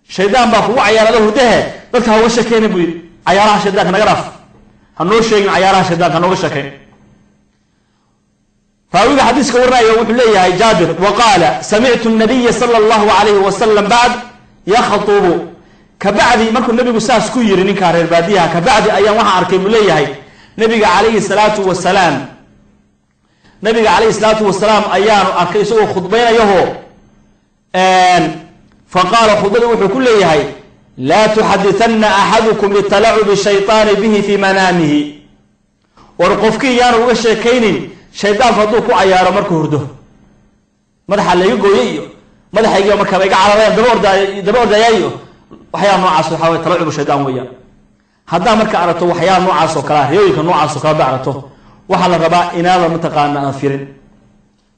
الشيطان هو عيار له ده تفتح وشكين عيارها الشيطان نغرف هنو شيء عيارها الشيطان هنو شكين فأقول حديث كورنا يقول لي يا جابر وقال سمعت النبي صلى الله عليه وسلم بعد يخطب كبعدي markuu nabigu saas ku yiri ninka reer baadiyaha kabacdi ayaan waxa arkay uu leeyahay nabiga kaleey salaatu wasalaam ayaan arkay isagoo khudbaynayo faqala khudbadu wuxuu ku leeyahay la tuhaddithanna ahadukum bitala'ub ash-shaytan bihi fi manamihi war qofkii yaan uga sheekaynin shaytaan faduu ku ciyaaro markuu hurdo madaxa laga gooyay madaxayga marka ay cararayaan daba ordaayo waxyaabo noocaas waxa way talacub shaydaan weeyaan hadda marka arato waxyaabo noocaas oo kala riyooyinka noocaas oo kala bacrato waxa la rabaa inaad mataqaana aan firin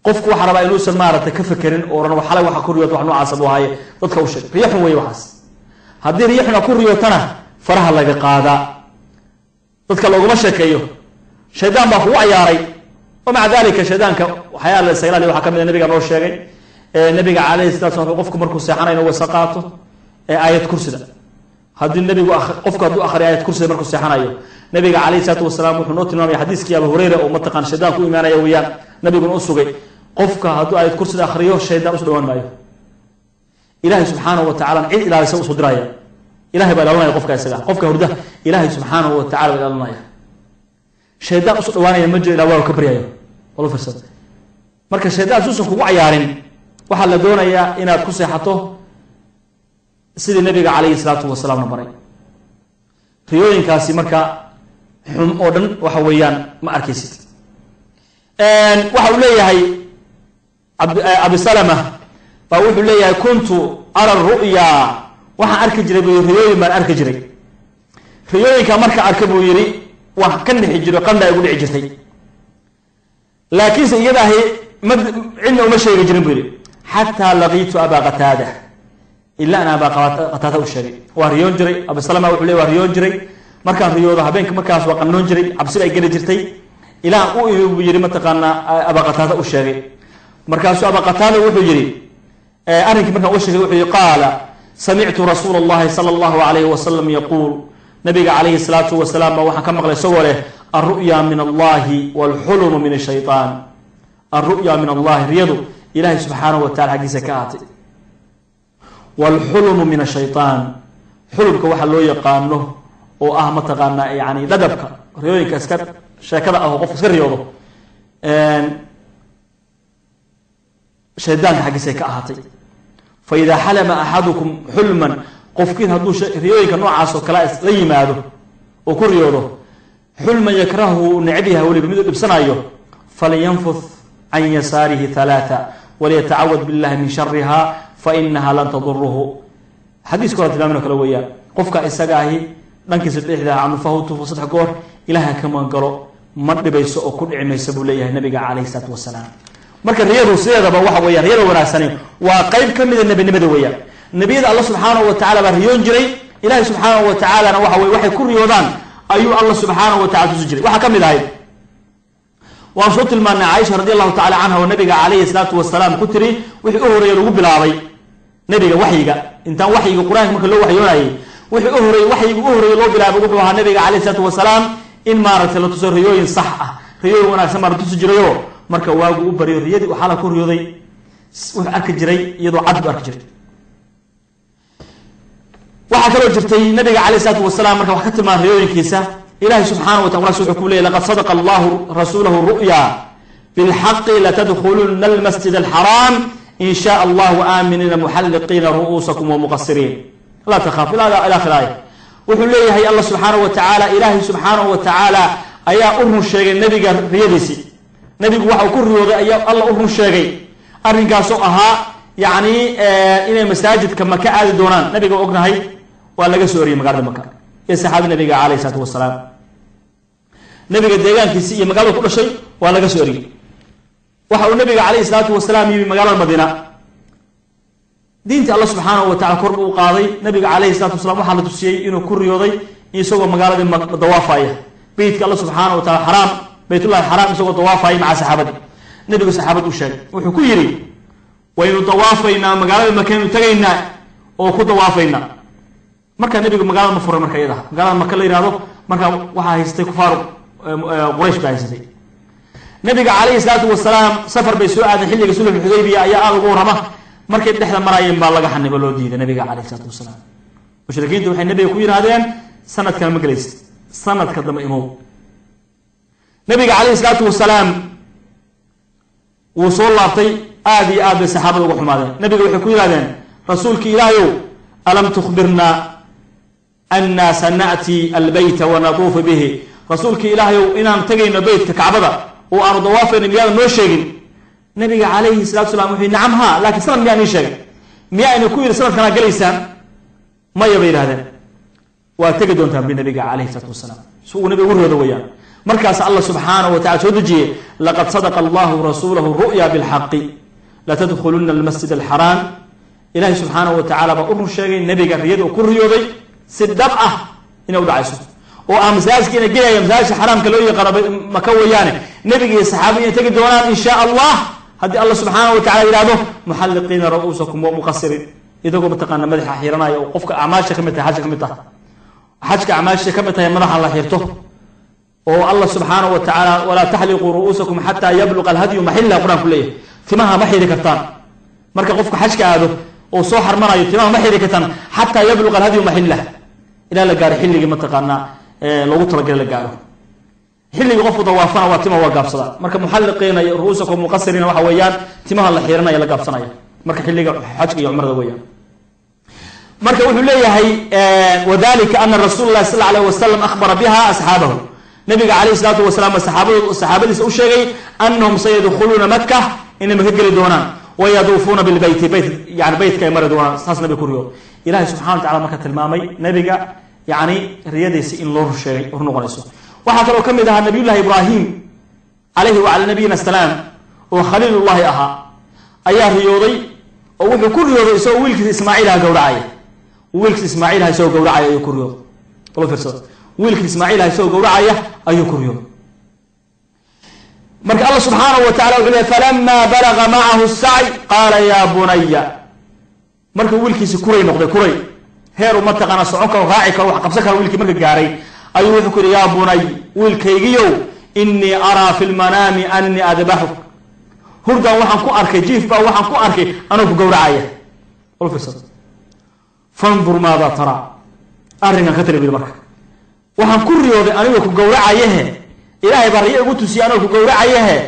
qofku waxa rabaa inuu samaarata ka fakirin oo ran waxa waxa ku riyood wax noocaas oo haye dadka u sheeg riixu way waxaas hadii riixuna ku riyootana faraha laga qaada dadka looguma sheekeeyo shaydaan baa ku ciyaaray oo ma dalika shaydaanka waxyaabo la saylaali waxa kamid nabiga noo sheegay nabiga kaleey sallallahu alayhi qofku markuu seexanayo wasaqaato آية كرسي هذا النبي قفك هذا آخر آية كرسي مركز سيحانايو نبي عليه الصلاة والسلام وحنوت النبي حديث كي أبو هريرة ومتقن شيطان كو إيمانا يويان نبي يقول أسوغي قفك هذا آية كرسي آخر يوم الشيطان أسوغوان مايو إلهي سبحانه وتعالى عيد إلهي سوء صدرايا إلهي بألونا يقفك يا سلام قفك هرده إلهي سبحانه وتعالى بألونا الشيطان أسوغوان يمجر إلى الله كبريايو والله فرصد مركز الشيطان سوسن كو عيارين وحال دونا يا إنا كرسي حطوه sidii nabiga kaleey salaatu wasalaam baray riyooyinkaasi marka xum oo dhan waxa weeyaan ma arkaysid waxa uu leeyahay Abu Salama baa wuxuu leeyahay kuntu ara ru'ya waxa arki jiray riyooyin ma arki jiray riyooyinka marka arka buu yiri wax kan dhixi jiro qanda ay ugu dhici jirtay laakiin iyadahay cilmi uma sheegi jirin buu yiri hatta laqiitu Aba Qatada إلا أنا بقى وشري وريون جري أبو سلمة وحلي وريون جري مركان ريوضة هبينك مركان سواق النون جري عبسيل أي جري إلى أو يجري متقنا أبا قتادة وشري مركان سواق أبا قتادة وحجري أنا كمان وشري وحجري قال سمعت رسول الله صلى الله عليه وسلم يقول نبي عليه الصلاة والسلام وحكم على سوره الرؤيا من الله والحلم من الشيطان الرؤيا من الله رياض إلهي سبحانه وتعالى حق زكاته والحلم من الشيطان حلمك waxa loo yaqaano oo ah mataqaana yaani ladabka riyooyinka iska sheekada ah qof iska riyoodo shaydaanka xaqiisa ka ahaatay fa idha halama ahadukum hulman qofkiin haduu riyooyinka noocaas oo kala la yimaado oo ku riyoodo hulman yakrahu nacibiha wali bimid dibsanayo falyanfuth an yasarihi thalatha وليتعوذ بالله من شرها فإنها لن تضره حديث كرة تلامنا كلويا قفك إسقاهي دنك سبيحده عن فهوته وصدح قور إله كمان قالوا مر بيسوء كل عم يسبوا ليه النبي عليه الصلاة والسلام مركز رياض وسيادة بواحد ويا رياض وناسنين وقيب كم من النبي نبدويا النبي الله سبحانه وتعالى بريون جري إله سبحانه وتعالى نوحى وحي كل يوضان أيو الله سبحانه وتعالى تسجري وحا كم هاي وصوت المعنى عائشة رضي الله تعالى عنها والنبي عليه الصلاة والسلام كتري وحي أهري يلقب بالعري نبي وحيقا انت وحي القرآن ممكن لو وحي يوناي وحي أهري لو بالعري وحي النبي عليه الصلاة والسلام إن ما رتل تصير ريوين صحة ريوين وناس ما تسجريو marka waagu u bariyo riyadi waxa la ku riyooday wax arki jiray iyadoo cad arki jiray waxa kale oo jirtay nabiga kaleey salaatu wasalaam marka wax ka tilmaan riyooyinkiisa ilaahay subhanahu wa ta'ala wuxuu ku leeyahay laqad sadaqa Allahu rasuuluhu ru'ya bil haqqi la tadkhulunna al masjid al haram in sha Allah aminina muhalliqina ru'usakum wa muqassirin la takhafu ila akhirah wuxuu leeyahay Allah subhanahu wa ta'ala ilaahay subhanahu wa ta'ala ayaa u sheegay nabiga riyadiisi nabigu waxa uu ku riyooday ayaa Allah u sheegay arrinkaas oo ahaa yaani inay masaajidka Makka aadi doonaan nabiga ognahay waa laga soo oriyay magaalada Makka ee saxaabada nabiga kaleey salaatu wasalaam nabiga deegaankiisa iyo magaalada ku dhashay waa laga soo oriyay waxa uu nabiga kaleey salaatu wasalaam yimi magaalada Madiina diinta Allah subhanahu wa ta'ala kor uu qaaday nabiga kaleey salaatu wasalaam waxa la tusiyay inuu ku riyooday isagoo magaalada dawaafaya beedka Allah subhanahu wa ta'ala haram بيت الله الحرام سوى طوافي مع صحابته نبي صحابته وشاك وحكوا يري وين طوافينا مقال المكان تجينا أو خد طوافينا مركا نبي مقال مفر مركا يده مقال مكان اللي يرادو مركا واحد يستكفار قريش بعيسى نبي عليه الصلاة والسلام سفر بسوء هذا الحين يقول في الحديبية يا أبو غورمة مركا نحن مرايم بالله حن بلودي النبي عليه الصلاة والسلام مشركين تروح النبي يكون هذين سنة كان مجلس سنة كذا إمام نبي عليه الصلاة والسلام وصول الله آدي الصحابة وحماده نبي يحكوا لنا رسولك إلهي ألم تخبرنا أن سنأتي البيت ونطوف به رسولك إلهي إن انتقينا بيت كعبدا وأرض وافن اليوم نوشيغن نبي عليه الصلاة والسلام يقول نعم ها لكن سنة مياه نشيغن مياه نكوير سنة كان قليسان ما يبين هذا وتجدون تنبي النبي عليه الصلاة والسلام سوء نبي ورد وياه مركز الله سبحانه وتعالى تدجي لقد صدق الله رسوله الرؤيا بالحق لا تدخلن المسجد الحرام إلهي سبحانه وتعالى بأمر الشيء النبي قال رياض وكل رياضي سدبعة إنه دعيسه وأمزاج كنا جاي أمزاج حرام كلوي قرب مكويانه نبي الصحابي تجد دونا إن شاء الله هدي الله سبحانه وتعالى إراده محلقين رؤوسكم ومقصرين إذا قم تقنا مدح حيرنا وقفك أعمال شكمتها حاجك أعمال شكمتها يمنح الله حيرته والله سبحانه وتعالى ولا تحلقوا رؤوسكم حتى يبلغ الهدي محله القرآن كله تماها ما حيري كتان مركا قفك حجك هذا وصوحر مرايو تماها ما حيري كتان حتى يبلغ الهدي محله إلى لقار حلقي متقانا لو ترك إلى لقاره حلقي قفوا ضوافنا وتما وقاف صلاة مركا محلقين رؤوسكم مقصرين وحويان تماها الله حيرنا إلى قاف صنايا مركا حلقي حجك يعمر ذويا مركا وحليه هي وذلك أن الرسول الله صلى الله عليه وسلم أخبر بها أصحابه نبي عليه الصلاة والسلام الصحابة سأشيغي أنهم سيدخلون مكة إنما هجر دونان ويضوفون بالبيت يعني بيت كيمر دونان ساس نبي كوريو إلهي سبحانه وتعالى مكة المامي نبي يعني ريادي سئن لور الشيغي ورنغنسو وحكى لو كم إذا النبي الله إبراهيم عليه وعلى نبينا السلام وخليل الله أها أياه رياضي ووحي كل رياضي يسوي ويلك إسماعيل هقورعاية ويلك إسماعيل هيسوي قورعاية يكوريو والله فرصة ويلك إسماعيل هيسوي قورعاية أيو كوريو مرك الله سبحانه وتعالى فلما بلغ معه السعي قال يا بني مرك ويلك سكوري نقضي كوري هيرو متقنا صعوك وراعك وحقبسك ويلك مرك جاري أيو يذكر يا بني ويلك يجيو إني أرى في المنام أني أذبحك هردا وحن كو أركي جيف با وحن كو أركي أنا كو قورعاية فانظر ماذا ترى أرنا كتر بالمرك waxaan ku riyooday anigu ku gowracayahay ilaahay bariye ugu tusiyaan oo ku gowracayahay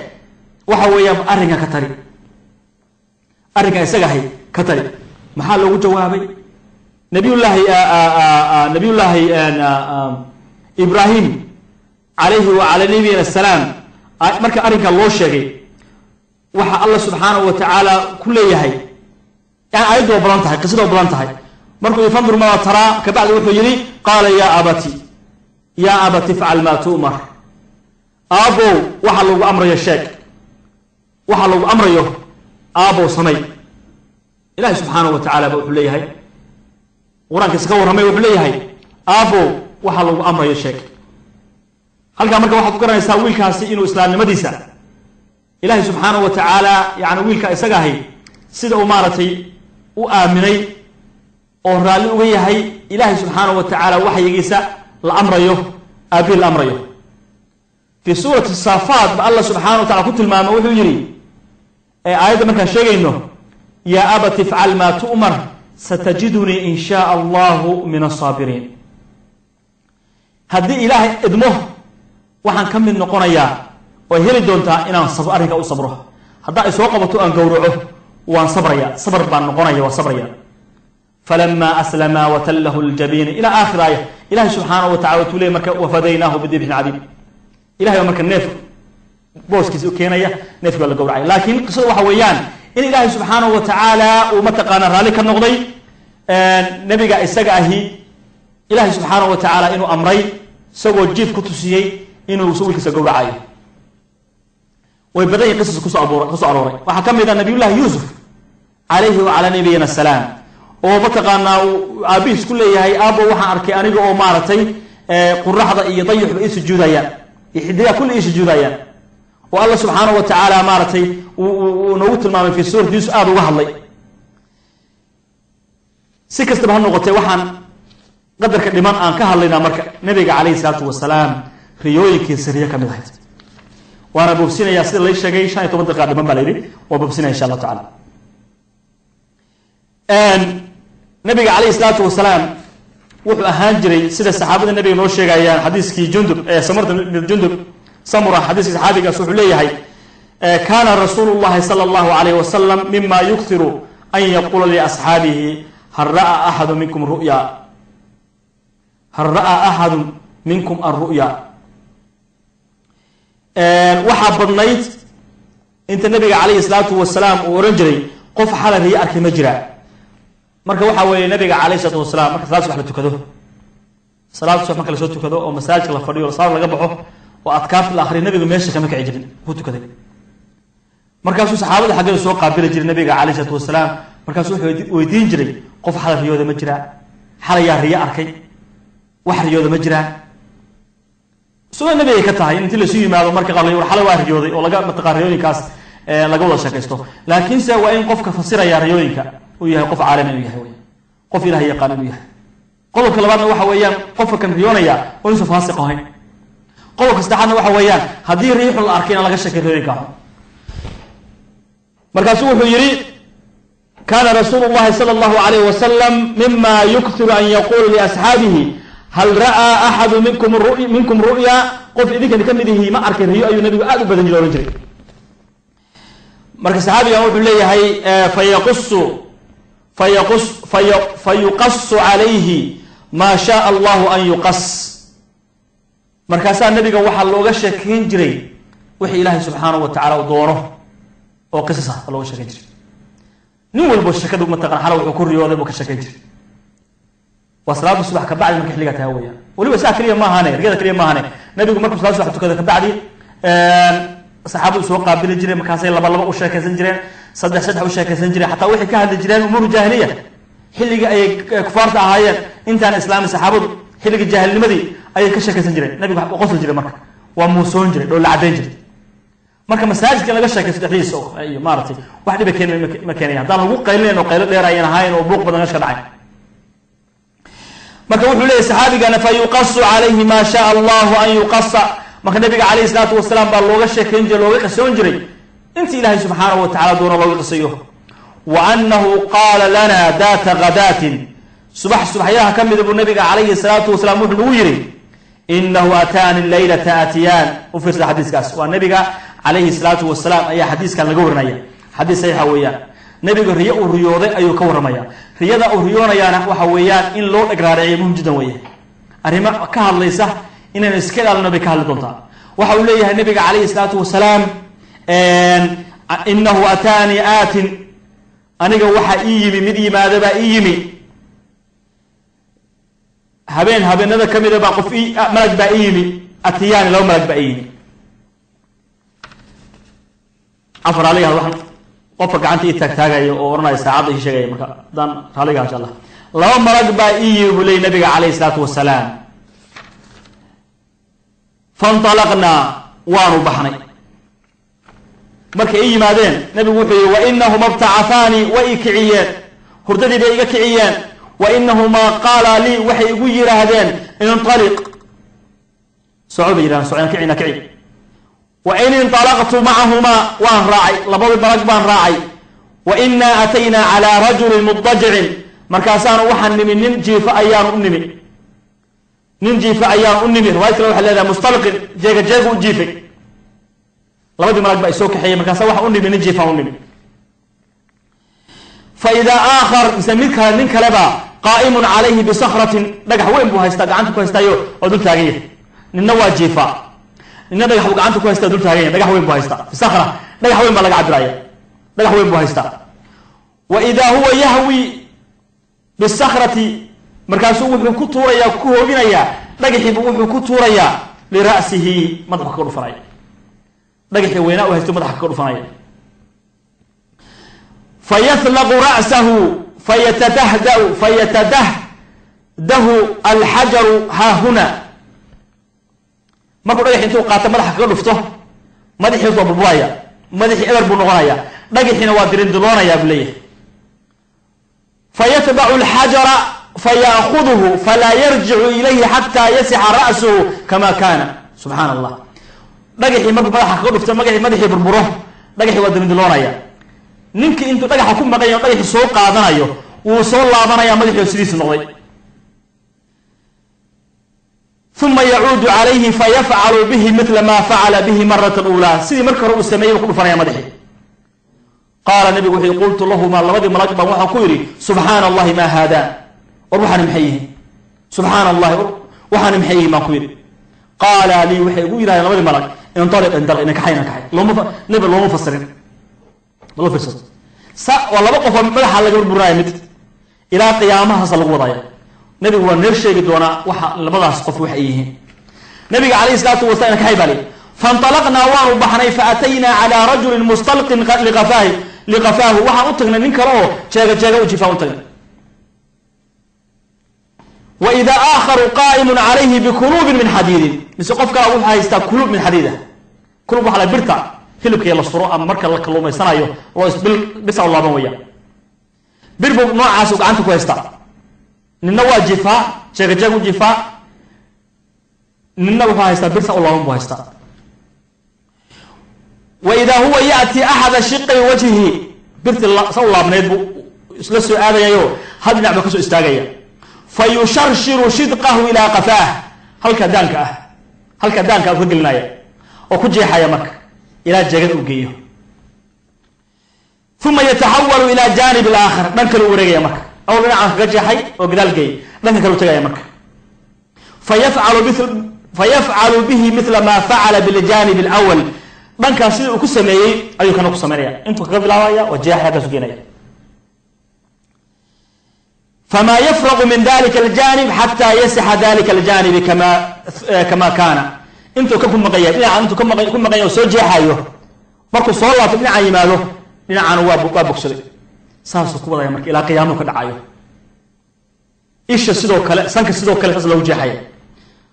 waxa weeyaan arrinka ka tari arrinka isaga hay ka tari maxaa loogu jawaabay nabiyullaahi ibraahim alayhi wa ala nabiyina salaam marka arrinka loo sheegay waxa Allah subhanahu wa ta'ala ku leeyahay aan ayadu balan tahay qisadu balan tahay مركو فانظر ما ترى كبعد وحجري قال يا أبتي افعل ما تؤمر أبو وحلو أمر يشاك وحلو أمر يه أبو سمي إلهي سبحانه وتعالى بقول هاي ورانك سكور همي وحلي هاي أبو وحلو أمر يشاك هل كان مركو واحد قرن يساوي كاسي إنه إسلام مديسة إلهي سبحانه وتعالى يعني ويلك إسقاهي سيد أمارتي وآمني ورالي وياهي إلهي سبحانه وتعالى وحي يجيسا الأمر يه أبي الأمر يه في سورة الصافات الله سبحانه وتعالى كنت المام وحجري آيات ما كان شيء إنه يا أبت افعل ما تؤمر ستجدني إن شاء الله من الصابرين هدي إلهي إدمه وحن كم من نقنيا وهي دونتا إن صبر أريك أو صبره هذا إسوق بتو أن جورعه وأن صبريا صبر بان نقنيا وصبريا فلما أسلم وتله الجبين إلى آخر آية إلهي سبحانه وتعالى تولي مركا وفديناه بذبح عظيم إلهي ومركا نيف بوسكيس وكينيا نيف ولا جورعي لكن قصة وحويان إن إلهي سبحانه وتعالى ومتقانا رالك النقضي نبي إسقاهي إلهي سبحانه وتعالى إنه أمري سوى الجيف كتسيي إنه يسوي كسر جورعي ويبدأ قصص قصة أروري وحكم إذا نبي الله يوسف عليه وعلى نبينا السلام ومتقانا أبيس كل يهي أبو وحن أركي أنيق أو مارتي قرحة يضيح بإيس الجودايا يحديها كل إيس الجودايا والله سبحانه وتعالى مارتي ونوت المام في سورة يوسف أبو وحلي سكست بهالنقطة وحن قدر كلمان أن كهلنا مركا نبي عليه الصلاة والسلام ريويك سرية كمدهت وأنا ببسينا يا سيد الله يشجعي شاي تبغى تقعد من باليري وببسينا إن شاء الله تعالى نبي عليه الصلاة والسلام وحو أهانجري سيدة الصحابة النبي نوشي جايان حديث كي جندب سمرت من جندب سمرة حديث صحابي قصوح ليه هاي كان رسول الله صلى الله عليه وسلم مما يكثر أن يقول لأصحابه هل رأى أحد منكم رؤيا هل رأى أحد منكم الرؤيا وحب النيت انت النبي عليه الصلاة والسلام ورجري قف حالة هي أركي مجرى marka waxa weeye nabiga kaleey salaatu wasalaam marka salaad subax la tukado salaad subax marka la soo tukado oo masaajidka la fadhiyo salaad laga baxo oo adkaaf la akhriyo nabiga meesha kama kici jirin uu tukaday markaasuu saxaabada xagga soo qaabili jiray nabiga kaleey salaatu wasalaam markaasuu wuxuu weydiin jiray qof xal riyooda ma jira xal yaa riyo arkay wax riyooda ma jira soo nabiga ka tahay intii la soo yimaado marka qalay war xal waa riyooday oo laga mataqaariyooyinkaas laga wada shaqeysto laakiin se waa in qofka fasiraya riyooyinka وياه قف عالمي وياه قف إلهي يقال وياه قولك لبعضنا واحد وياه قف كان ريونيا ونسوا فاسقين قولك استحنا واحد وياه هذه ريح الأركين على قشة كذلك مركزوه يري كان رسول الله صلى الله عليه وسلم مما يكثر أن يقول لأصحابه هل رأى أحد منكم رؤيا قف إذا كان كمده ما أركين ريو أي نبي أدب بدن جلو رجري مركز صحابي يقول لي هي فيقص عليه ما شاء الله أن يقص مركزا النبي وحى لوغا شكين جري وحي إلهي سبحانه وتعالى ودوره وقصصه لوغا شكين جري نول بو شكدو متقن حلو وكل ريوده بو كشكين جري وصلاه الصبح كبعد من خليقه هويا ولي ساعه كليه ما هاني رجال كليه ما هاني نبي مركز صلاه الصبح تكده كبعدي صحابه سو قابل جري مكاسي لبا u sheekaysan jireen saddex u sheekaysan jireen hatta wixii ka hadli jireen umur jaahiliya xilliga ay kufaarta ahaayeen intaan islaam saxaabadu xilliga jaahilnimadii ay ka sheekaysan jireen nabiga waxa uu qosol jiray marka waa muusoon jiray dhow la cadeyn jiray marka masaajidka laga sheekaysto dhexdiisa iyo maartay wax dhiba keenay ma keenay hadaan lagu qaylineen oo qaylo dheer ayaan ahayn oo buuq badan ka dhacay marka wuxuu leeyahay saxaabigana fa yuqassu alayhi ma sha Allah an yuqassa marka nabiga kaleey salaatu wasalaam baa looga sheekayn jiray looga qasoon jiray inta ilaahay subhanahu wa ta'ala doona looga qasayo wa annahu qala lana data ghadatin subaxyaha kamid abu nabiga kaleey salaatu wasalaam wuxuu yiri innahu atani laylata atiyan u fi hadiiskaas waa nabiga kaleey salaatu wasalaam ayaa hadiiskan laga waranaya hadiis saxiix weeyaan nabiga riyo uu riyooday ayuu ka waramaya riyada uu riyoonayana waxa weeyaan in loo dhagraariciyo muhiim jiddan weeye arima ka hadlaysa inaan iska ilaalino bay ka hadli doontaa waxa uu leeyahay nabiga kaleey salaatu wasalaam innahu atani atin aniga waxa ii yimi mid yimaada baa ii yimi habeen habeenada ka mid ah baa qof malag baa yimi atiyani laba malag baa yimi afar alayha waxaan qofka gacanta ii taagtaagayo oo oranaya saacada ii sheegay marka dan raaliga insha Allah laba malag baa yimi bulay nabiga calayhi salaatu wasalaam fantalaqna waanu baxnay markay ii yimaadeen nabigu wuxuu yidhi wa inahuma btacafaani way ii kiciyeen hurdadii bay iga kiciyeen wa inahumaa qaala lii waxay igu yidhaahdeen inطaliq soco bay yidhahdeen socon kicina kici wa in inطalaqtu macahumaa waan raacay labadii malag baan raacay wa inaa ataynaa calaa rajulin mudajicin markaasaanu waxaan nimi nin jiifo ayaanu u nimi nin jiifo ayaan u nimi riwaayad kale waxay leedahay mustalqin jeega jeegu u jiifay labadii malag baa isoo kaxeeyey markaasa waxaan u nimi nin jiifaan u nimi fa idaa aakhar mise mid kale nin kaleba qaa'imun calayhi bisakratin dhagax weyn buu haystaa gacanta ku haystaayo oo dul taagan yahay ninna waa jiifaa ninna dhagax buu gacanta ku haystaa dul taagan yahay dhagax weyn buu haystaa bisakra dhagax weyn baa laga cabiraya dhagax weyn buu haystaa wa idaa huwa yahwi bisakrati markaasuu wuxuu ku tuurayaa ku hooginayaa dhagaxiibu wuxuu ku tuurayaa lira'sihi madaxa ka dhufanaya dhagaxii weynaa u haysto madaxa ka dhufanaya fayatlaqu ra'sahu fayatadahdahu alxajaru haahuna markuu dhagaxii intuu qaato madaxa kaga dhufto madaxiis waa burburaya madaxii eber buu noqonaya dhagaxiina waa dirindiloonaya buu leeyahay fayatbacu alxajara fayaakuduhu falaa yarjicu ilayhi xataa yasixa ra'suhu kama kaana subxaana allah dhagaxii markuu madaxa kaga dhufto madaxii burburo dhagaxii waa dirindiloonaya ninkii intuu dhagaxa ku maqanyo dhagaxii soo qaadanayo wuu soo laabanaya madaxii sidiisu noqday uma yacuudu calayhi fayafcalu bihi mila ma facala bihi marata ulaa sidii markii hore uu sameeyey buu ku dhufanaya madaxii qaala nabigu wuxuu qultu lahumaa labadii malag baan waxaan ku yidhi subxaana allahi maa haadaan war waxaani maxay yihiin subxaana allahi waxaani maxay yihiin baan ku yidhi qaala lii waxay igu yidhahdeen labadii malag inaliq inakaxay nabi looma fasirin loo fiirsado waa laba qof oo madaxa laga burburaya mid ilaa qiyaamahaasa lagu wadaya nabigu waa noo sheegi doonaa waxa labadaas qof wax ay yihiin nabiga calayhi salaatu wasalaam inakaxay baa lii fanطalaqnaa waanu baxnay faataynaa calaa rajulin mustalqin liqafaahu waxaan u tagnay nin kale oo jeega u jifaan u tagnay wa idaa aakharu qaa'imun calayhi bikuluubin min xadiidin mise qof kala wuxuu haystaa kuluub min xadiida kuluub waxa la birta hilibkii la suro ama marka la kalluumaysanayo loo bisa u laaban waya bir buu noocaas uu gacanta ku haystaa ninna waa jifaa jeega u jifaa ninna wuxuu haystaa birsa u laaban buu haystaa wa idaa huwa ya'ti axada shiqi wajhihi birti sa u laabneyd buu isla soo aadayayo hal dhinac buu ka soo istaagaya fa yusharshiru shidqahu ilaa qafaah halka daanka ka gelinaya oo ku jeexaya marka ilaa jeegada u geeyo uma yataxawalu ilaa jaanib alaakhar dhan kale u wareegaya marka aw dhinacaan kaga jeexay oo gadaal geey dhanka kale u tagaya marka fayafcalu bihi mila ma facala biljaanib alawal dhankaas sidii uu ku sameeyey ayuu kana ku samaynaya intuu kaga bilaabaya oo jeexay halkaas u geenaya famaa yafraqu min dalika aljanib xataa yasixa dalika aljanib kama kaana intuu ka ku maqaya dhinacan intuu ku maqaya oo soo jeexayo markuu soo laabto dhinacaan yimaado dhinacan waa bogsaday saasuu ku wadaya marka ilaa qiyaamuu ka dhacayo isha sidoo kale sanka sidoo kale saas loogu jeexaya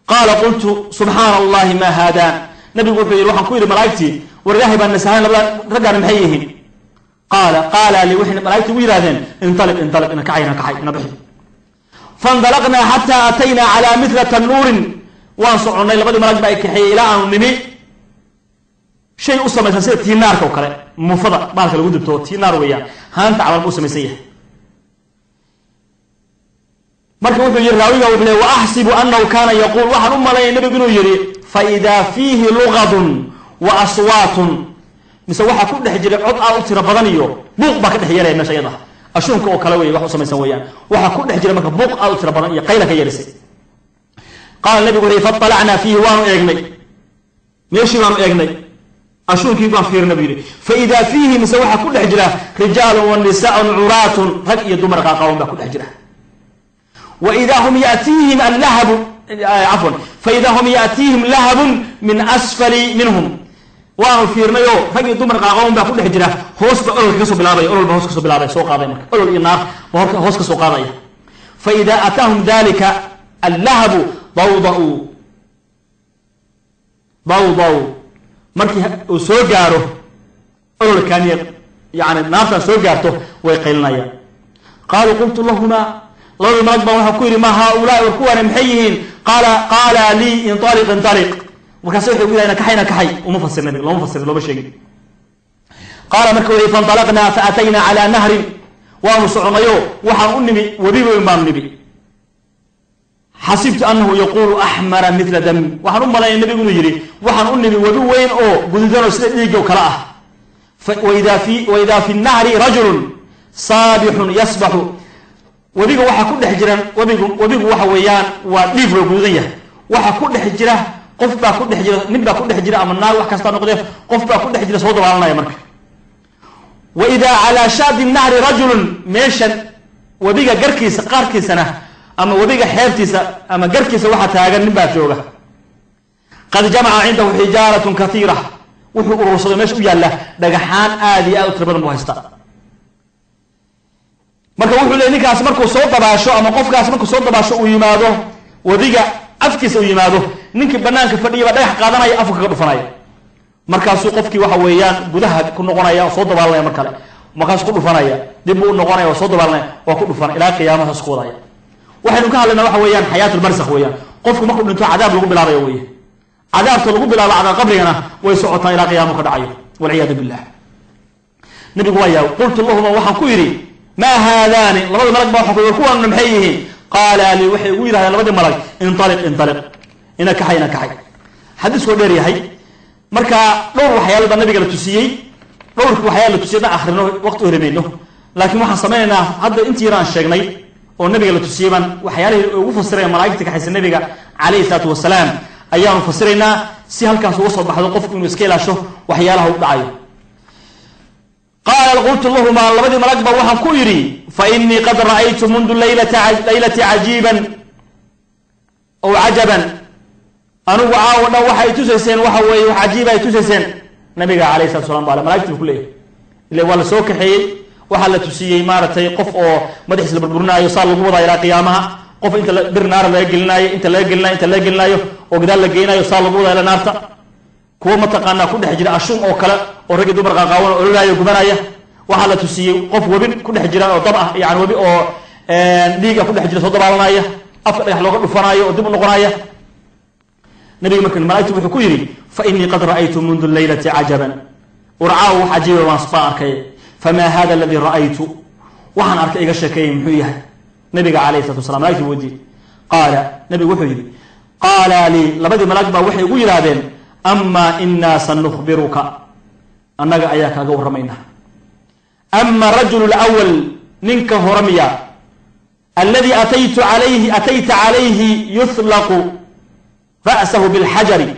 qaala qultu subxaana allahi ma haadaan nabigu wuxuu yidhi waxaan ku yidhi malaa'igtii war ilaahay baan nasahayn labada raggaan maxay yihiin qaala lii waxay malaa'igtii ugu yidhahdeen inaliq ina kaxay ina bixi faindalaqnaa xataa ataynaa calaa mila tanuurin waan soconnay labadii malag baa ay kaxeeyey ilaa aanu nimi shay u samaysan sida tiinaarka oo kale muufada baalka lagu dubto tiinaar weeyaan haanta camal buu samaysan yahay marka wuxuu yidhi raawiga wuxuu leey wa axsibu annahu kaana yaquul waxaan u malaynay nabigu inuu yidhi fa idaa fiihi lugadun wa aswaatun mise waxaa ku dhex jiray cod aad u tiro badan iyo buuq baa ka dhex yeelaya meesha iyada ashuunka oo kale wey wax u samaysan weeyaan waxaa ku dhex jiray marka buuq aad u tiro badan iyo qayla ka yeelisay qaala nabigu wuxuu yidhi faطalacnaa fiihi waanu eegnay meeshii baanu eegnay ashuunkii baan fiirina buu yidhi fa idaa fiihi mise waxaa ku dhex jira rijaalun wa nisaaun curaatun rag iyo dumar qaaqaawan baa ku dhex jira وإذا هم يأتيهم اللهب عفوا فإذا هم يأتيهم لهب من أسفل منهم وأنا فيرنيو رجل دمر قاقون بكل حجرة هوس بأول كسو بلاري أول بهوس كسو بلاري سوق هذا مرك أول النار وهوس كسو قاضي فإذا أتاهم ذلك اللهب ضوضوا مركي وسوجاره أول كان يعني النار سوجارته ويقلنا قالوا قلت اللهما الله المرضى وحكوري ما هؤلاء والكوان محيين قال لي انطلق وكسوح يقول أنا كحي ومفسر النبي الله مفسر الله بشيء قال مركوري فانطلقنا فأتينا على نهر ومصعميو وحن النبي وبيبو إمام النبي حسبت أنه يقول أحمر مثل دم وحن لا النبي يجري وحن النبي وبيبو وين قددنا سيدي وكلاه وإذا في النهر رجل صابح يسبح وبيجو waxa ku dhex jiraan wabigu waxa weeyaan waa dhiif roogudaya waxa ku dhex jira qof baa ku dhex jira nin baa ku dhex jira ama naag wax kasta noqday qof baa ku dhex jira soo dabaalanaya marka وإذا على شاد النهر رجل meeshan wabiga garkiisa qaarkiisana ama wabiga xeebtiisa ama garkiisa waxa taagan nin baa jooga qad jamaa indahu hijaratun kathira wuxuu urursaday meesha u yaala dhagaxaan aad iyo aad u tirbadan buu haystaa marka wuxuu leeyahay ninkaas markuu soo dabaasho ama qofkaas markuu soo dabaasho uu yimaado wadiga afkiisa uu yimaado ninkii banaanka fadhiya dhagax qaadanaya afka ka dhufanaya markaas uu qofkii waxa weeyaan gudaha ku noqonaya oo soo dabaalanaya markale markaas ku dhufanaya dib uu noqonaya oo soo dabaalanaya oo ku dhufan ilaa qiyaamaha isku wadaya waxaynu ka hadlaynaa waxa weeyaan xayaatul barsakh weeyaan qofku markuu dhinto cadaab lagu bilaabayo weeye cadaabta lagu bilaabo cadaab qabrigana way socotaa ilaa qiyaamaha ka dhacayo wal iyad billah nabigu waa qultu allahumma waxaan ku yiri ما هذان لبد ملك با خو كو ان محيين قال لي وحي ugu yiraahdo labada malag inطلق ina kaxay hadis ko dheer yahay marka dhowr waxyaalo nabiga la tusiyay dhowr waxyaalo tusiyada akhrino waqti horeeyno laakiin waxaan sameeynaa hadda intii yaraan sheegnay oo nabiga la tusiyay ban waxyaalaha ugu fasiray malaa'igta ka xaysan nabiga kaleey salaatu wasalaam ayaan fasiraynaa si halkaas ugu soo baxdo qofku inuu iska ilaasho waxyaalaha u dhacayo قال قلت اللهم لبدي ملك با waxaan ku yiri فاني قد رايت منذ ليله عجيبا او عجبا انا وعاونا waxay tusayseen waxa weey wax cajiib ay tusayseen nabiga kaleey salaam baa malaa'iktu ku leeyahay ilaa wala soo kaxeeyay waxa la tusiyay maaratay qof oo madaxiisa la burburinayo saal lagu wada ilaa qiyaamaha qof inta bir naar la gelinayo oo gadaal la geynayo saal lagu wada ilaa naarta kuwa mataqaana ku dhex jira ashun oo kale oo rag dumar qaqaawan oo ilaayo gubanaya waxa la tusiyay qof wabin ku dhex jira oo dab ah yaani wabi oo dhiiga ku dhex jira soo dabaalanaya afka dhagax looga dhufanayo oo dib u noqonaya nabiga markan malaa'iktu wuxuu ku yiri fa inni qad ra'aytu mundu al-laylati ajaban ur'aahu ajiba wa asfa'aka fama hada alladhi ra'aytu waxaan arkay iga sheekay muxuu yahay nabiga kaleey salaam malaa'iktu wadi qaala nabiga wuxuu yiri qaala li labadi malaa'ik ba waxay ugu yiraahdeen أما إنا سنخبرك أنك أياك أقول رمينا أما الرجل الأول منك هرميا الذي أتيت عليه يثلق رأسه بالحجر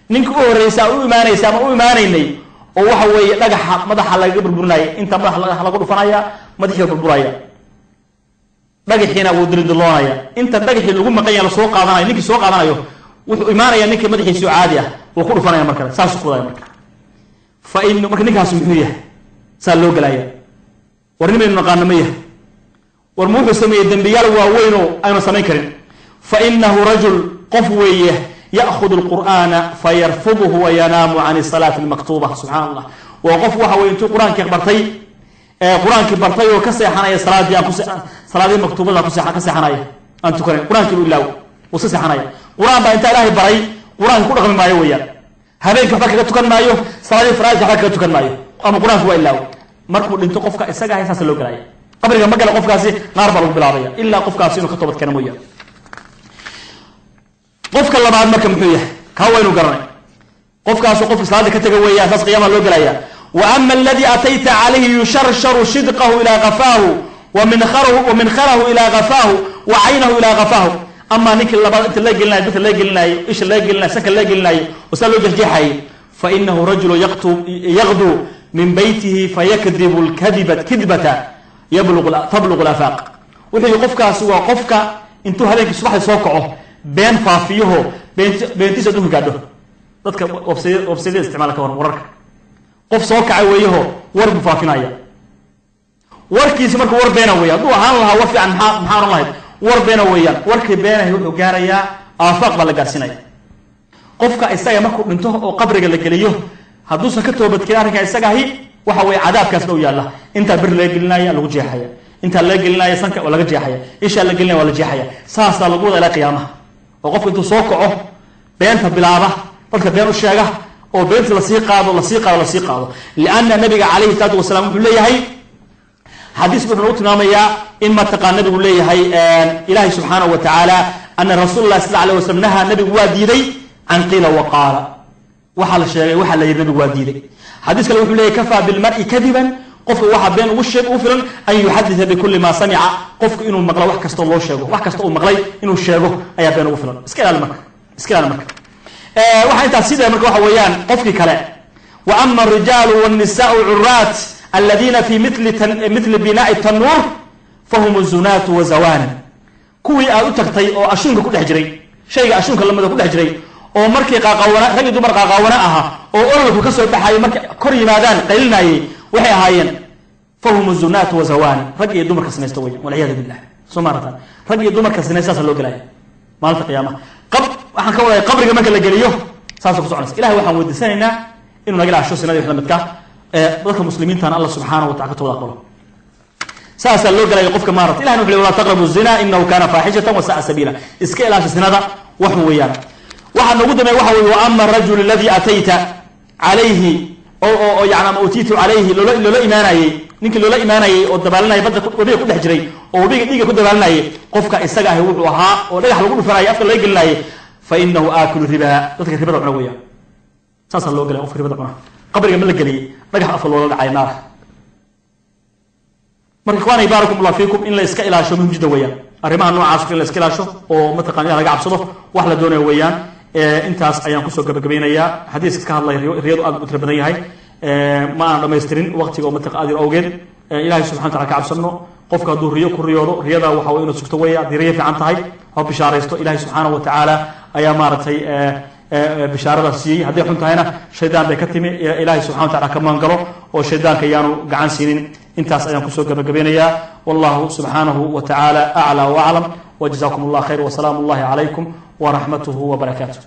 منك أوريسا أؤمانيسا أؤمانيني وهو لقى مدح الله قبل برناي أنت مدح الله قبل فنايا مدح قبل برايا بقي حين ودرد الله أنت بقي حين لهم قيا سوق هذا نك سوق هذا وإيمانيا نك مدح سعادية وكل فنايا مركز ساس قضايا مركز فإنه مركز نكاس مهنية سالو قلايا ورنمي النقانمية ورموح سمي الدنبيال ووينو أيما سمي كريم فإنه رجل قفوية يأخذ القرآن فيرفضه وينام عن الصلاة المكتوبة سبحان الله وقفوها وينتو قرآن كبرتي قرآن كبرتي وكسي حنايا صلاة المكتوبة كسي حنايا أنتو كريم قرآن كبير الله وسي حنايا قرآن با انت إلهي براي قرآن كل رقم مايو ويا هذين كفاك تكن مايو صلاة فراج كفاك تكن مايو أما قرآن هو إلا مركو لنتو قفك إساقا هي ساسلو قرايا قبل ما قال قفكاسي نار بلو بالعربية إلا قفكاسي إنه خطبت كان مويا قفك الله بعد مركب محوية كوينو قرني قفكاسو قف صلاة كتقويا أساس قياما لو قرايا وأما الذي أتيت عليه يشرشر شدقه إلى غفاه ومنخره إلى غفاه وعينه إلى غفاه أما نك انت لا قلنا بيت لا قلنا ايش لا قلنا سكن لا قلنا وسالو جرجحي فانه رجل يغدو من بيته فيكذب الكذبه تبلغ الافاق وحي قفكاس وا قفكا intuu habeenkii subaxda soo kaco been faafiyaho beentiisa adduunka gaadho dadka websaydyada isticmaala ka waran wararka qof soo kacay weeyaho war buu faafinaya warkiisi markuu war beena weeya hadduu ahaan lahaa war fiican maxaa oran lahayd war beena weeyaan warkii beenahay wuxuu gaarayaa aafaaq baa la gaarsiinaya qofka isaga markuu dhinto oo qabriga la geliyo hadduusan ka toobadkeen arrinka isagahi waxa weeye cadaabkaas dhow yaalla intaa bir laga gelinaya lagu jeexaya intaa laga gelinaya sanka waa laga jeexaya ishaa la gelinaya waa la jeexaya saasaa lagu wada ilaa qiyaamaha oo qofka intuu soo kaco beenta bilaaba dadka been u sheega oo beenta lasii qaado lianna nabiga calayhi salaatu wasalaam wuxuu leeyahay xadiis wuxuu nagu tilmaamayaa in mataqaan nabigu leeyahay ilaahay subxaanahu wa tacaala ana rasuul lah sal alay wasalam nahaa nabigu waa diiday can qiila wa qaala waxaa la sheegay waxaa la yidhi nabigu waa diiday xadiis kale wuxuu leeyahy kafaa bilmar'i kadiban qofka waxaa been ugu filan an yuxadida bikulli maa samica qofku inuu maqlo wax kastoo loo sheego wax kasta uu maqlay inuu sheego ayaa been ugu filan iska ilaali marka waxaa intaas sidee marka waxa weeyaan qofkii kale wa ama arijaalu wاnnisaau curaat aladiina fi mithli binaa'i tanuur fahum zunaatu wa zawaani kuwii aad u tagtay oo ashuunka ku dhex jiray shayga ashuunka lamida ku dhex jiray oo markii qaaqaawana rag iyo dumar qaaqaawana aha oo ololku ka soo baxayay markay kor yimaadaan qaylinayay waxay ahaayeen fahum zunaatu wa zawaani rag iyo dumarka sinaysta weeyaan walciyaadu billah soo maaratan rag iyo dumarka sinaysta saasa loo gelaya maalinta qiyaamaha waxaan ka wadaya qabriga marka la geliyo saasa ku soconaysa ilahay waxaan weydiisanaynaa inuu naga ilaasho sinadii wax la midka dadka muslimiintan alla subxaanahu wa tacala ka tooda aqbalo saasaa loo gelaya qofka maarata ilahna wuxuu walaa taqrabu zina inahu kana faaxishatan wa sa'a sabiila iska ilaasha sinada wax weeyaan waxaa noogu dambeeya waxa weeye wa ama arajul alladii atayta calayhi oo yani ama utiitu calayhi loola imaanayey ninkii loola imaanayey oo dabaalinaya badda webiga ku dhex jiray oo webiga dhiiga ku dabaalinayay qofka isaga ahi wuxuu ahaa oo dhagax lagu dhufanayay afka laga gelinayay fa inahu aakulu riba dadka ribada cuna weeyaan saasaa loo gelaya qofka ribada cuna qabriga ma la geliyey dhagax afka loola dhacay naar marka ikhwaanay baarakum allah fiikum in la iska ilaasho muhim jidda weeyaan arrimaha noocaas in la iska ilaasho oo mataqan in laga cabsado wax la doonayo weeyaan intaas ayaan kusoo gabagabeynayaa xadiiska ka hadlay riyadu aad u tira badan yahay ma aan dhamaystirin waqtiga oo mataq aadir awgeed ilaahay subxana wa taala ka cabsano qofka hadduu riyo ku riyoodo riyada waxa way inuu sugto weeya haddii riyo fiican tahay ha bishaaraysto ilaahay subxaanahu wa tacaala ayaa maaragtay bishaarada siiyey hadday xun tahayna shaydaan bay ka timi ilaahay subxana wa tacala ka magangalo oo shaydaanka ayaanu gacan siinin intaas ayaan kusoo gabagabeynayaa wallahu subxaanahu wa tacaala aclى waclam wjazakum allah khayr wsalaamu اllahi calaykum wraxmatuhu wbarakaatuh